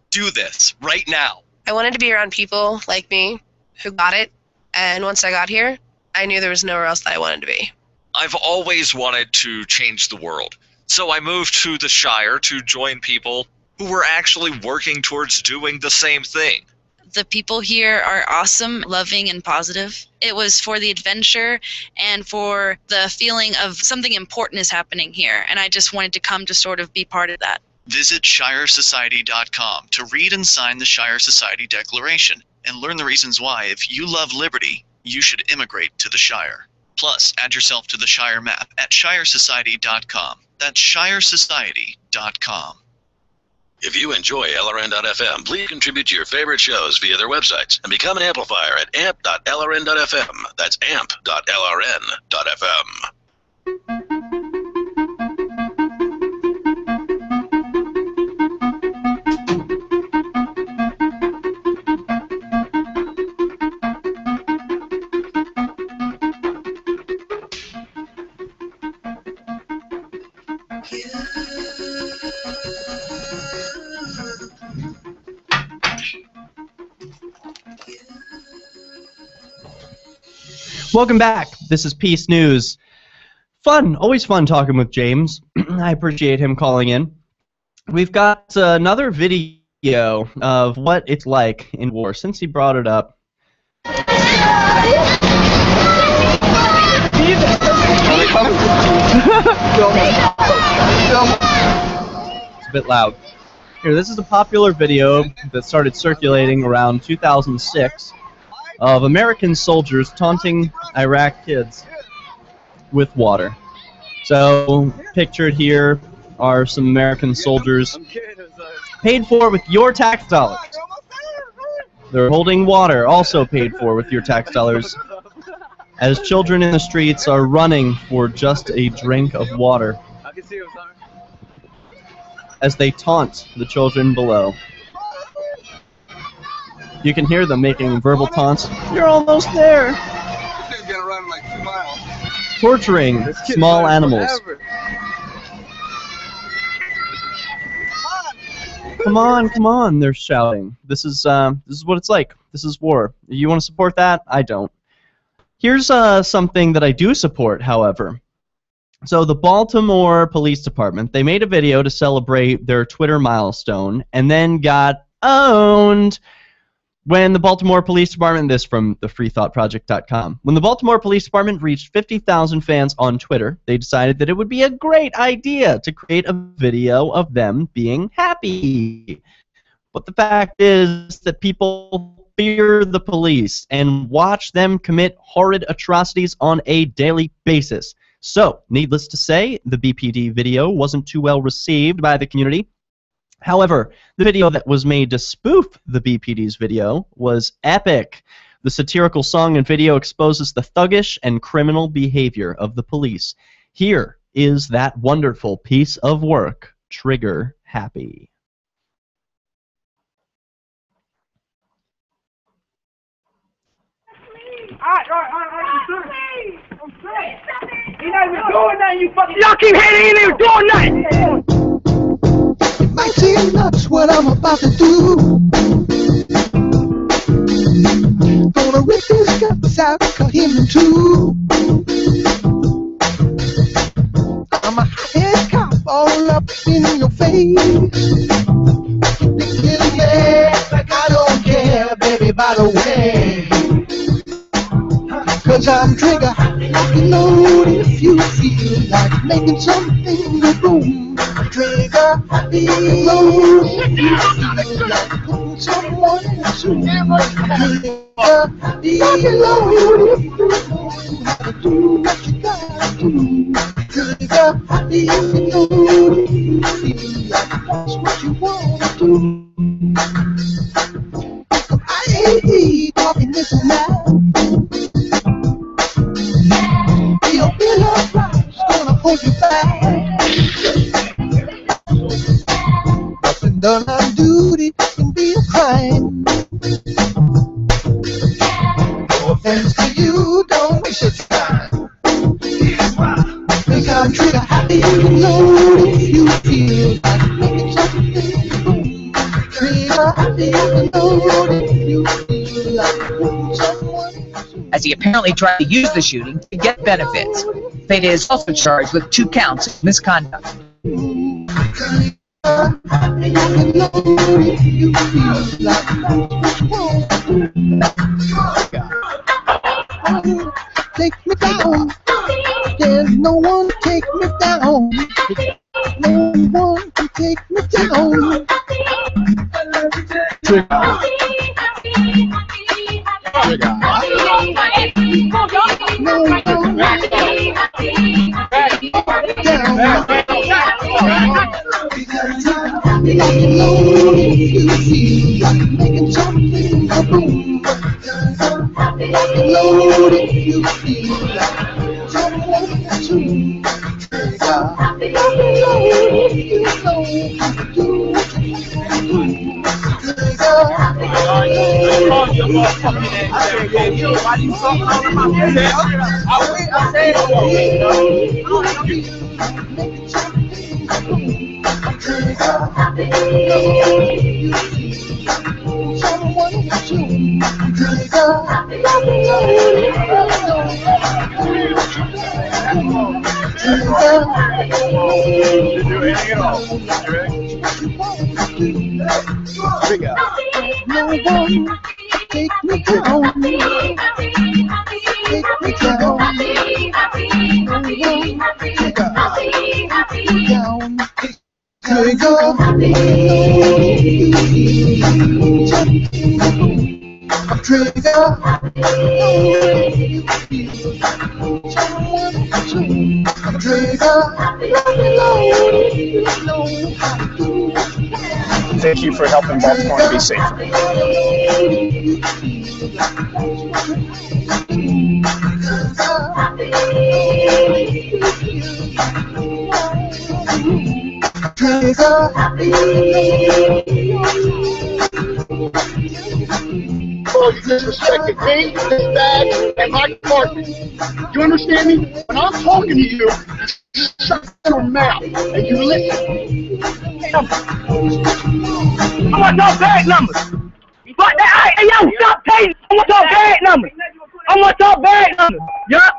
do this, right now. I wanted to be around people like me who got it, and once I got here, I knew there was nowhere else that I wanted to be. I've always wanted to change the world, so I moved to the Shire to join people who were actually working towards doing the same thing. The people here are awesome, loving, and positive. It was for the adventure and for the feeling of something important is happening here, and I just wanted to come to sort of be part of that. Visit ShireSociety.com to read and sign the Shire Society Declaration and learn the reasons why, if you love liberty, you should immigrate to the Shire. Plus, add yourself to the Shire map at ShireSociety.com. That's ShireSociety.com. If you enjoy LRN.FM, please contribute to your favorite shows via their websites and become an amplifier at amp.lrn.fm. That's amp.lrn.fm. Welcome back. This is Peace News. Fun, always fun talking with James. I appreciate him calling in. We've got another video of what it's like in war, since he brought it up. It's a bit loud. Here, this is a popular video that started circulating around 2006 of American soldiers taunting Iraq kids with water. So, pictured here are some American soldiers paid for with your tax dollars. They're holding water, also paid for with your tax dollars, as children in the streets are running for just a drink of water, as they taunt the children below. You can hear them making verbal taunts. You're almost there. This thing's gonna run like 2 miles. torturing small animals. Come on, they're shouting. This is what it's like. This is war. You want to support that? I don't. Here's something that I do support, however. So the Baltimore Police Department, they made a video to celebrate their Twitter milestone and then got owned when the Baltimore Police Department, this from the freethoughtproject.com, when the Baltimore Police Department reached 50,000 fans on Twitter, they decided that it would be a great idea to create a video of them being happy. But the fact is that people fear the police and watch them commit horrid atrocities on a daily basis. So, needless to say, the BPD video wasn't too well received by the community. However, the video that was made to spoof the BPD's video was epic. The satirical song and video exposes the thuggish and criminal behavior of the police. Here is that wonderful piece of work, Trigger Happy. You're not even doing nothing, you fucking. Y'all keep hating, you ain't even doing nothing! It might seem nuts what I'm about to do. Gonna rip his guts out, cut him in two. I'm a hot-head cop all up in your face. Getting mad like I don't care, baby, by the way. Cause I'm trigger happy, load if you feel like making something go boom. I'm trigger happy, load if you feel like putting someone in a suit. I'm trigger happy, load if you know how to do what you gotta do. Trigger happy, load if you feel like that's what you wanna do. I ain't talking this and that. Your bill of price gonna hold you back. Nothing done on duty can be a crime. No offense to you, don't waste your time. Cause I'm trigger happy, load if you feel like making something boom. Trigger happy, load if you feel like putting someone. As he apparently tried to use the shooting to get benefits. Fede is also charged with 2 counts of misconduct. Take me down. There's no one to take me down. No one can take me down. Making something go boom. Load if you feel like someone to load if you know how to do what you No one take me down. Take me down. Thank you for helping Baltimore be safer. you disrespected me, this bag, and my department. You understand me? When I'm talking to you, you shut your mouth and you listen. I want your bag numbers. But hey, yo, stop tasing. I want your bag numbers. I want your bag numbers. Yup.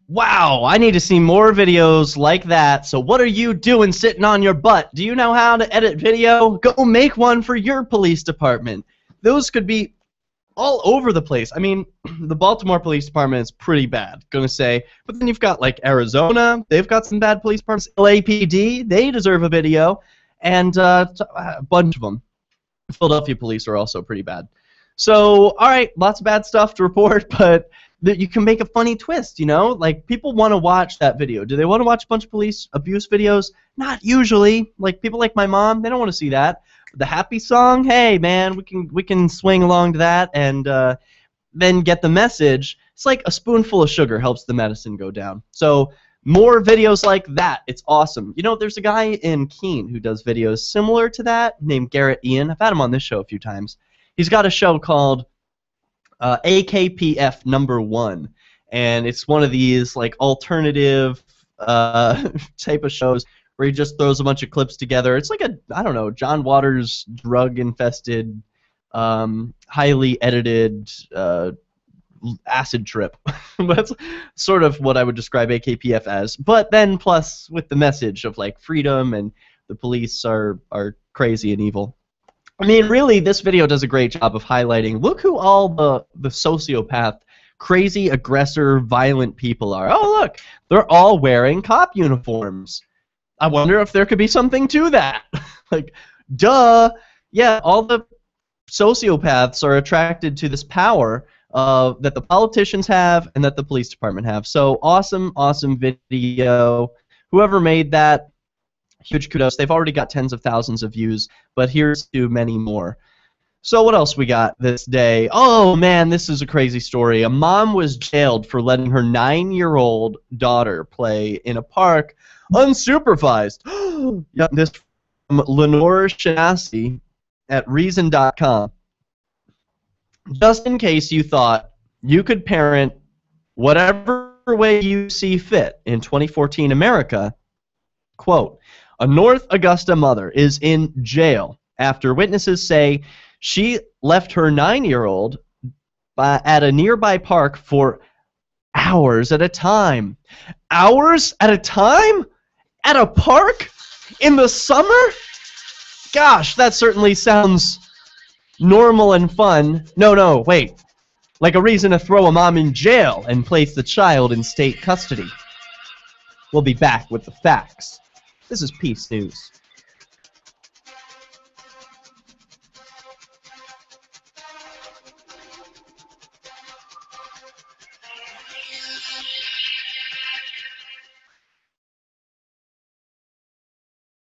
Wow, I need to see more videos like that. So what are you doing sitting on your butt? Do you know how to edit video? Go make one for your police department. Those could be all over the place. I mean, the Baltimore Police Department is pretty bad, gonna say. But then you've got, like, Arizona. They've got some bad police departments. LAPD, they deserve a video. And a bunch of them. Philadelphia police are also pretty bad. So, all right, lots of bad stuff to report, but you can make a funny twist, you know? Like, people want to watch that video. Do they want to watch a bunch of police abuse videos? Not usually. Like, people like my mom, they don't want to see that. The happy song, hey, man, we can swing along to that and then get the message. It's like a spoonful of sugar helps the medicine go down. So more videos like that. It's awesome. You know, there's a guy in Keene who does videos similar to that named Garrett Ian. I've had him on this show a few times. He's got a show called AKPF #1, and it's one of these like alternative type of shows where he just throws a bunch of clips together. It's like I don't know, John Waters drug-infested, highly edited acid trip. That's sort of what I would describe AKPF as. But then plus with the message of like freedom and the police are crazy and evil. I mean, really, this video does a great job of highlighting, look who all the sociopath, crazy, aggressor, violent people are. Oh, look, they're all wearing cop uniforms. I wonder if there could be something to that. Like, duh. Yeah, all the sociopaths are attracted to this power that the politicians have and that the police department have. So, awesome, awesome video. Whoever made that, huge kudos. They've already got tens of thousands of views, but here's to many more. So what else we got this day? Oh, man, this is a crazy story. A mom was jailed for letting her 9-year-old daughter play in a park unsupervised. Yeah, this from Lenore Shanassi at Reason.com. Just in case you thought you could parent whatever way you see fit in 2014 America, quote, a North Augusta mother is in jail after witnesses say she left her 9-year-old at a nearby park for hours at a time. Hours at a time? At a park? In the summer? Gosh, that certainly sounds normal and fun. No, wait. Like a reason to throw a mom in jail and place the child in state custody. We'll be back with the facts. This is Peace News.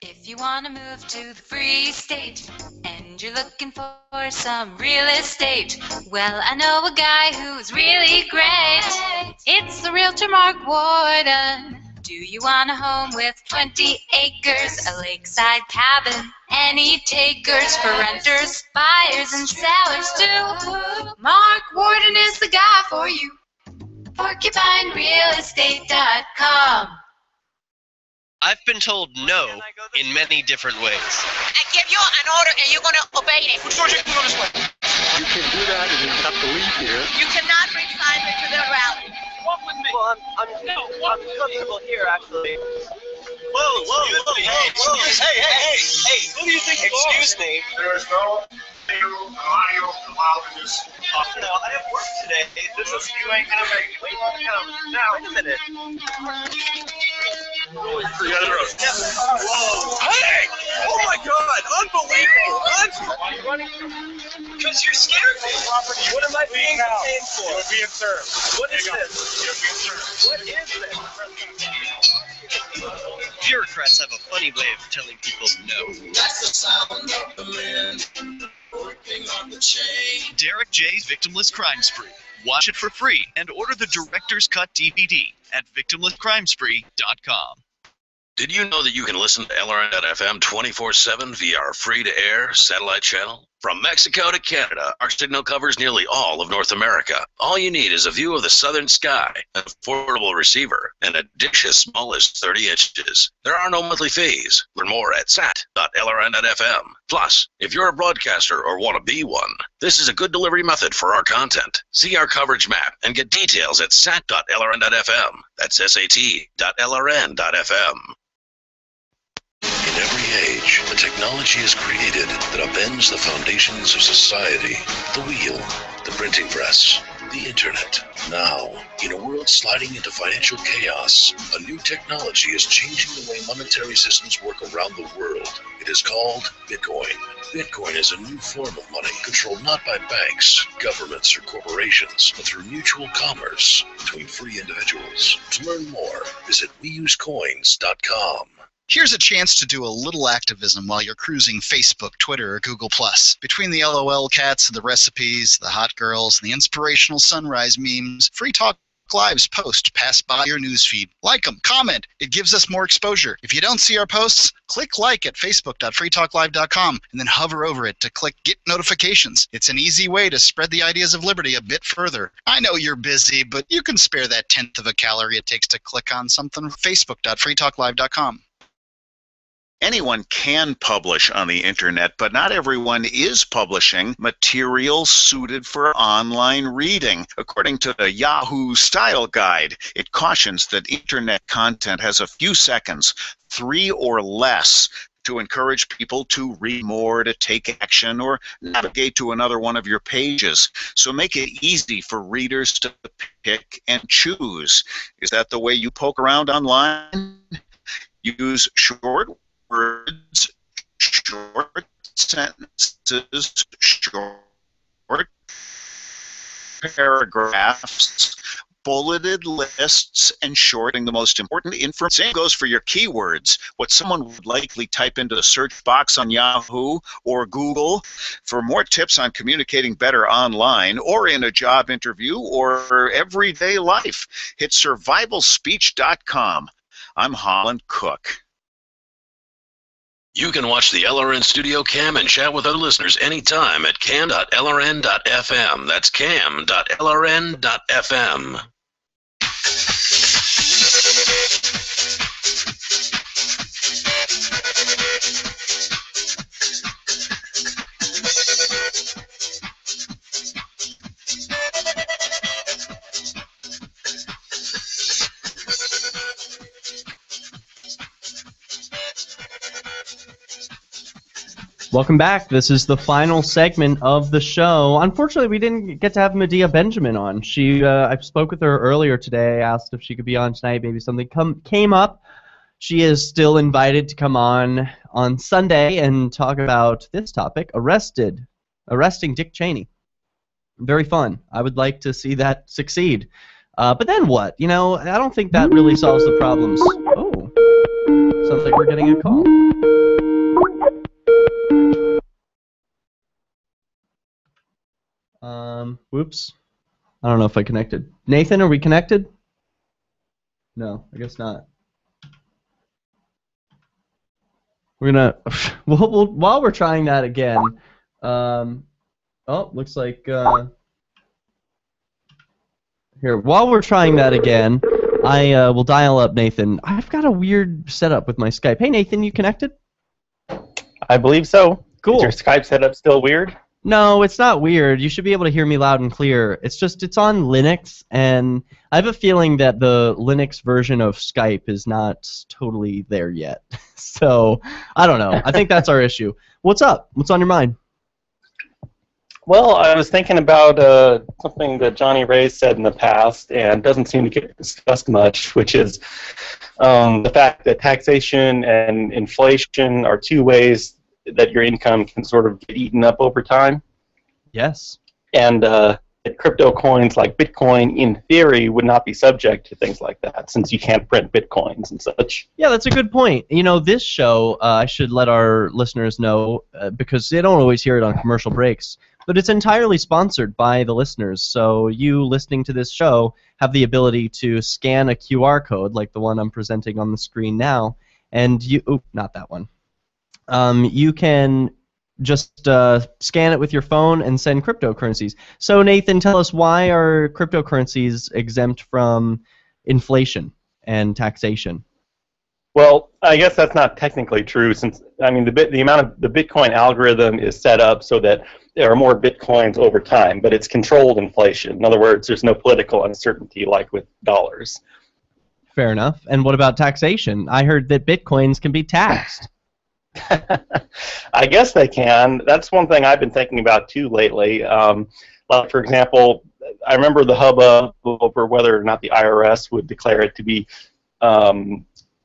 If you want to move to the free state and you're looking for some real estate, well, I know a guy who's really great. It's the realtor Mark Warden. Do you want a home with 20 acres, a lakeside cabin, any takers for renters, buyers, and sellers too? Mark Warden is the guy for you. PorcupineRealEstate.com. I've been told no in many different ways. I give you an order and you're going to obey it. Which direction you go this way? You can do that and you have to leave here. You cannot bring Simon to the rally. Walk with me. Well, I'm comfortable here, actually. Whoa. Hey. Who do you think you are? Excuse me. There is no audio allowed in this office. No, I have work today. This is you ain't gonna make me. Wait a minute. Forget it. Whoa. Hey! Oh my God! Unbelievable! Why are you running? Because you're scared me. What am I being detained for? You're being served. What is this? You're being served. What is this? Bureaucrats have a funny way of telling people no. That's the sound of the men working on the chain. Derek J's Victimless Crime Spree. Watch it for free and order the Director's Cut DVD at victimlesscrimespree.com. Did you know that you can listen to LRN.FM 24/7 via our free-to-air satellite channel? From Mexico to Canada, our signal covers nearly all of North America. All you need is a view of the southern sky, an affordable receiver, and a dish as small as 30 inches. There are no monthly fees. Learn more at sat.lrn.fm. Plus, if you're a broadcaster or want to be one, this is a good delivery method for our content. See our coverage map and get details at sat.lrn.fm. That's sat.lrn.fm. In every age, a technology is created that upends the foundations of society. The wheel, the printing press, the internet. Now, in a world sliding into financial chaos, a new technology is changing the way monetary systems work around the world. It is called Bitcoin. Bitcoin is a new form of money controlled not by banks, governments, or corporations, but through mutual commerce between free individuals. To learn more, visit weusecoins.com. Here's a chance to do a little activism while you're cruising Facebook, Twitter, or Google+. Between the LOL cats, the recipes, the hot girls, and the inspirational sunrise memes, Free Talk Live's posts pass by your newsfeed. Like them, comment. It gives us more exposure. If you don't see our posts, click like at facebook.freetalklive.com and then hover over it to click Get Notifications. It's an easy way to spread the ideas of liberty a bit further. I know you're busy, but you can spare that 1/10 of a calorie it takes to click on something. facebook.freetalklive.com. Anyone can publish on the internet, but not everyone is publishing material suited for online reading. According to the Yahoo Style Guide, it cautions that internet content has a few seconds, 3 or less, to encourage people to read more, to take action, or navigate to another one of your pages. So make it easy for readers to pick and choose. Is that the way you poke around online? Use short words, short sentences, short paragraphs, bulleted lists, and shorting the most important information. Same goes for your keywords, what someone would likely type into the search box on Yahoo or Google. For more tips on communicating better online or in a job interview or everyday life, hit survivalspeech.com. I'm Holland Cook. You can watch the LRN Studio Cam and chat with other listeners anytime at cam.lrn.fm. That's cam.lrn.fm. Welcome back. This is the final segment of the show. Unfortunately, we didn't get to have Medea Benjamin on. I spoke with her earlier today. I asked if she could be on tonight. Maybe something came up. She is still invited to come on Sunday and talk about this topic: arresting Dick Cheney. Very fun. I would like to see that succeed. But then what? You know, I don't think that really solves the problems. Oh, sounds like we're getting a call. Whoops. I don't know if I connected. Nathan, are we connected? No, I guess not. We're gonna while we're trying that again. Oh, looks like here. While we're trying that again, I will dial up Nathan. I've got a weird setup with my Skype. Hey, Nathan, you connected? I believe so. Cool. Is your Skype setup still weird? No, it's not weird. You should be able to hear me loud and clear. It's just it's on Linux, and I have a feeling that the Linux version of Skype is not totally there yet. So, I don't know. I think that's our issue. What's up? What's on your mind? Well, I was thinking about something that Johnny Ray said in the past and doesn't seem to get discussed much, which is the fact that taxation and inflation are two ways that your income can sort of get eaten up over time. Yes. And crypto coins like Bitcoin, in theory, would not be subject to things like that, since you can't print Bitcoins and such. Yeah, that's a good point. You know, this show, I should let our listeners know, because they don't always hear it on commercial breaks, but it's entirely sponsored by the listeners. So you listening to this show have the ability to scan a QR code, like the one I'm presenting on the screen now, and not that one. You can just scan it with your phone and send cryptocurrencies. So Nathan, tell us, why are cryptocurrencies exempt from inflation and taxation? Well, I guess that's not technically true, since the amount of the Bitcoin algorithm is set up so that there are more Bitcoins over time, but it's controlled inflation. In other words, there's no political uncertainty like with dollars. Fair enough. And what about taxation? I heard that Bitcoins can be taxed. I guess they can. That's one thing I've been thinking about too lately. Like, for example, I remember the hubbub over whether or not the IRS would declare it to be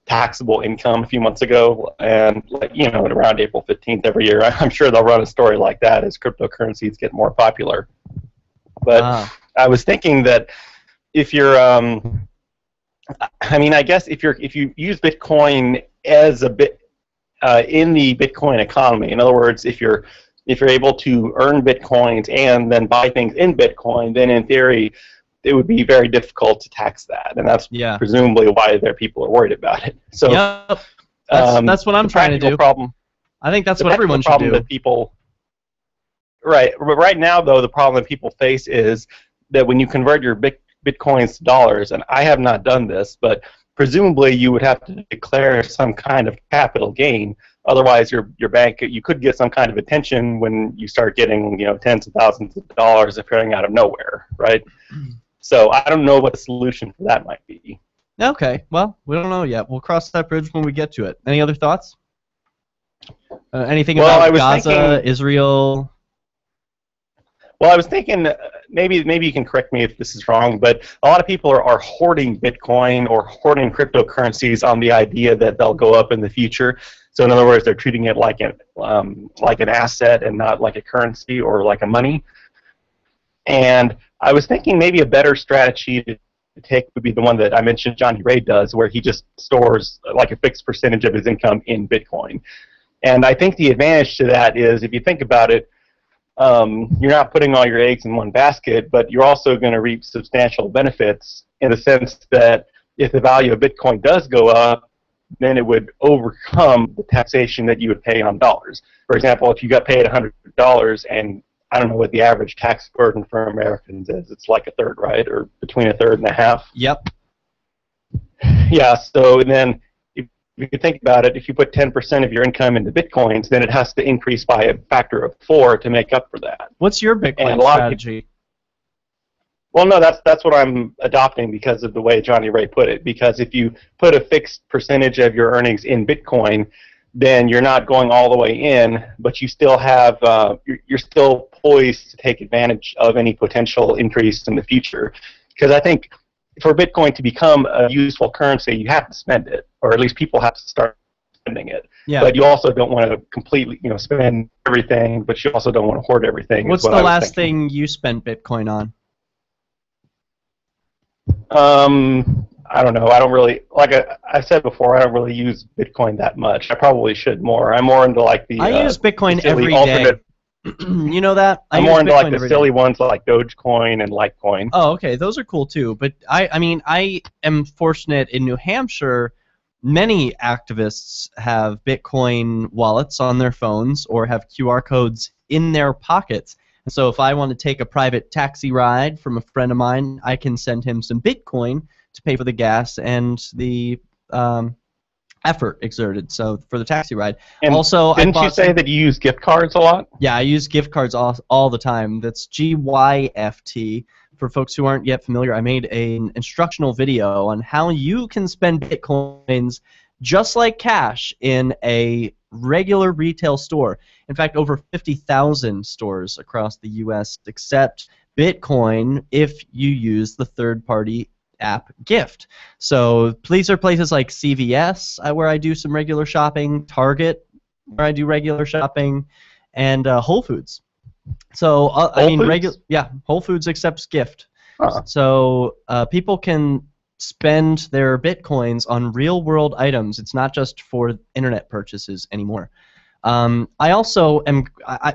taxable income a few months ago, and around April 15th every year, I'm sure they'll run a story like that as cryptocurrencies get more popular. But I was thinking that if you're, I guess if you use Bitcoin as a bit in the Bitcoin economy, in other words, if you're able to earn Bitcoins and then buy things in Bitcoin, then in theory it would be very difficult to tax that, and that's presumably why people are worried about it. So yep. That's what I'm trying to do. I think that's what everyone should do. Right now, though, the problem that people face is that when you convert your Bitcoins to dollars, and I have not done this, but presumably you would have to declare some kind of capital gain. Otherwise, your bank, you could get some kind of attention when you start getting tens of thousands of dollars appearing out of nowhere, right? So I don't know what the solution for that might be. Okay, well, we don't know yet. We'll cross that bridge when we get to it. Any other thoughts? Anything about Gaza, Israel? Well, I was thinking, maybe you can correct me if this is wrong, but a lot of people are hoarding Bitcoin or hoarding cryptocurrencies on the idea that they'll go up in the future. So in other words, they're treating it like an asset and not like a currency or like a money. And I was thinking maybe a better strategy to take would be the one that I mentioned Johnny Ray does, where he just stores like a fixed percentage of his income in Bitcoin. And I think the advantage to that is, if you think about it, you're not putting all your eggs in one basket, but you're also going to reap substantial benefits in the sense that if the value of Bitcoin does go up, then it would overcome the taxation that you would pay on dollars. For example, if you got paid $100 and I don't know what the average tax burden for Americans is. It's like a third, right? Or between a third and a half. Yep. Yeah, so then if you think about it, if you put 10% of your income into Bitcoins, then it has to increase by a factor of 4 to make up for that. What's your Bitcoin strategy? Well, no, that's what I'm adopting because of the way Johnny Ray put it. Because if you put a fixed percentage of your earnings in Bitcoin, then you're not going all the way in, but you still have you're still poised to take advantage of any potential increase in the future. Because I think for Bitcoin to become a useful currency, you have to spend it, or at least people have to start spending it. Yeah. But you also don't want to completely, spend everything, but you also don't want to hoard everything. What's the last thing you spent Bitcoin on? I don't know. I don't really, like I said before, I don't really use Bitcoin that much. I probably should more. I'm more into like the. I use Bitcoin every day. You know that? I'm more into like the silly ones like Dogecoin and Litecoin. Oh, okay. Those are cool too. But I mean, I am fortunate in New Hampshire. Many activists have Bitcoin wallets on their phones or have QR codes in their pockets. And so if I want to take a private taxi ride from a friend of mine, I can send him some Bitcoin to pay for the gas and the effort exerted. So for the taxi ride. And also, didn't you say that you use gift cards a lot? Yeah, I use gift cards all the time. That's GYFT. For folks who aren't yet familiar, I made an instructional video on how you can spend Bitcoins just like cash in a regular retail store. In fact, over 50,000 stores across the U.S. accept Bitcoin if you use the third-party app Gift. So these are places like CVS, where I do some regular shopping, Target, where I do regular shopping, and Whole Foods. So Whole Foods accepts Gift. So people can spend their Bitcoins on real-world items. It's not just for internet purchases anymore. I also am.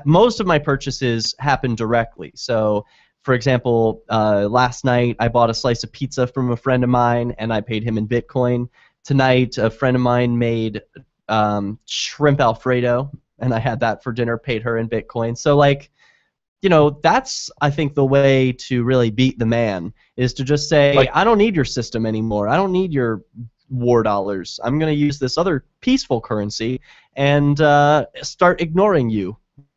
Most of my purchases happen directly. So, for example, last night I bought a slice of pizza from a friend of mine, and I paid him in Bitcoin. tonight a friend of mine made shrimp Alfredo, and I had that for dinner, paid her in Bitcoin. So, like, you know, that's, I think, the way to really beat the man, is to just say, like, I don't need your system anymore. I don't need your war dollars. I'm going to use this other peaceful currency and start ignoring you,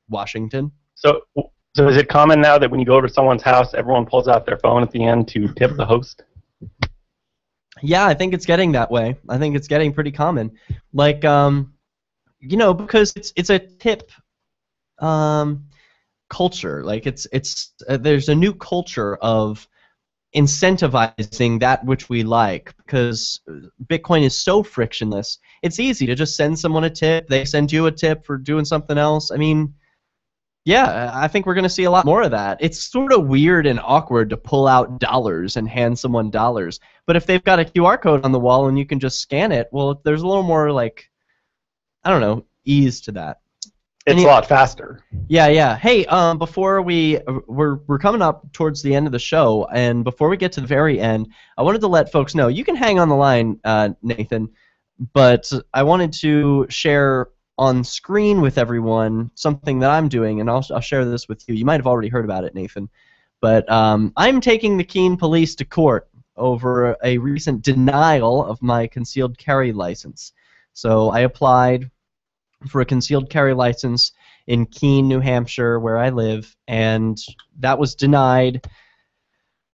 Washington. So is it common now that when you go to someone's house, everyone pulls out their phone at the end to tip the host? Yeah, I think it's getting that way. I think it's getting pretty common. Like, you know, because it's a tip culture. Like, it's there's a new culture of incentivizing that which we like, because Bitcoin is so frictionless. It's easy to just send someone a tip. They send you a tip for doing something else. I mean, yeah, I think we're going to see a lot more of that. It's sort of weird and awkward to pull out dollars and hand someone dollars. But if they've got a QR code on the wall and you can just scan it, well, there's a little more, like, I don't know, ease to that. It's a lot faster. Yeah, yeah. Hey, before we're coming up towards the end of the show, and before we get to the very end, I wanted to let folks know, you can hang on the line, Nathan, but I wanted to share on screen with everyone something that I'm doing, and I'll share this with you. You might have already heard about it, Nathan, but I'm taking the Keene police to court over a recent denial of my concealed carry license. So I applied for a concealed carry license in Keene, New Hampshire, where I live, and that was denied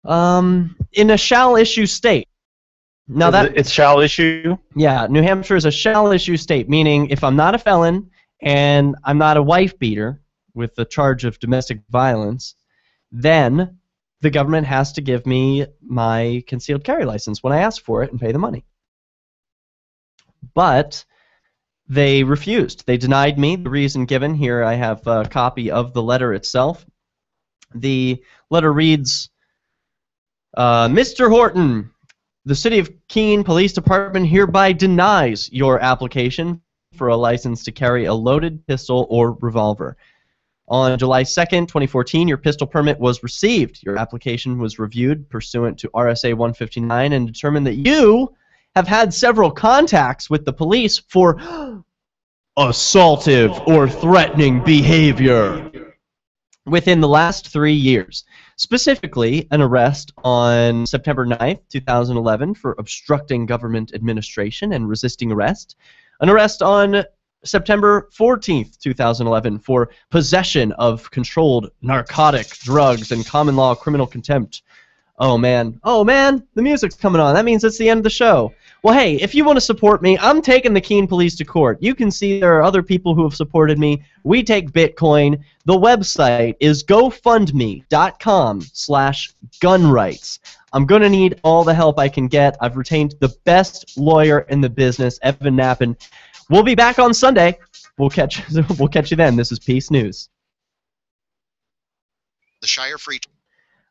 in a shall-issue state. Now it's shall issue? Yeah, New Hampshire is a shall-issue state, meaning if I'm not a felon and I'm not a wife-beater with the charge of domestic violence, then the government has to give me my concealed carry license when I ask for it and pay the money. But they refused. They denied me. The reason given, here I have a copy of the letter itself. The letter reads, Mr. Horton, the City of Keene Police Department hereby denies your application for a license to carry a loaded pistol or revolver. On July 2nd, 2014, your pistol permit was received. Your application was reviewed pursuant to RSA 159 and determined that you have had several contacts with the police for assaultive or threatening behavior within the last 3 years. Specifically, an arrest on September 9th, 2011 for obstructing government administration and resisting arrest. An arrest on September 14th, 2011 for possession of controlled narcotic drugs and common law criminal contempt. Oh man, the music's coming on. That means it's the end of the show. Well, hey, if you want to support me, I'm taking the Keene Police to court. You can see there are other people who have supported me. We take Bitcoin. The website is gofundme.com/gunrights. I'm going to need all the help I can get. I've retained the best lawyer in the business, Evan Knappen. We'll be back on Sunday. We'll catch you then. This is Peace News. The Shire Free.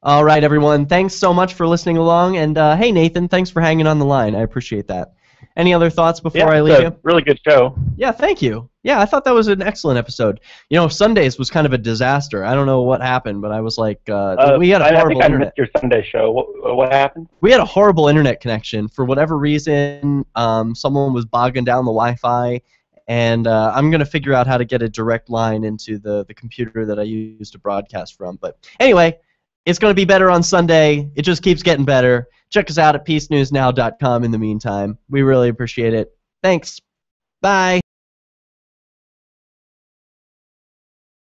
All right, everyone. Thanks so much for listening along. And hey, Nathan, thanks for hanging on the line. I appreciate that. Any other thoughts before I leave you? Really good show. Yeah, thank you. Yeah, I thought that was an excellent episode. You know, Sundays was kind of a disaster. I don't know what happened, but I was like, we had a horrible internet. I missed your Sunday show. What happened? We had a horrible internet connection. For whatever reason, someone was bogging down the Wi-Fi, and I'm going to figure out how to get a direct line into the computer that I use to broadcast from. But anyway, it's going to be better on Sunday. It just keeps getting better. Check us out at peacenewsnow.com in the meantime. We really appreciate it. Thanks. Bye.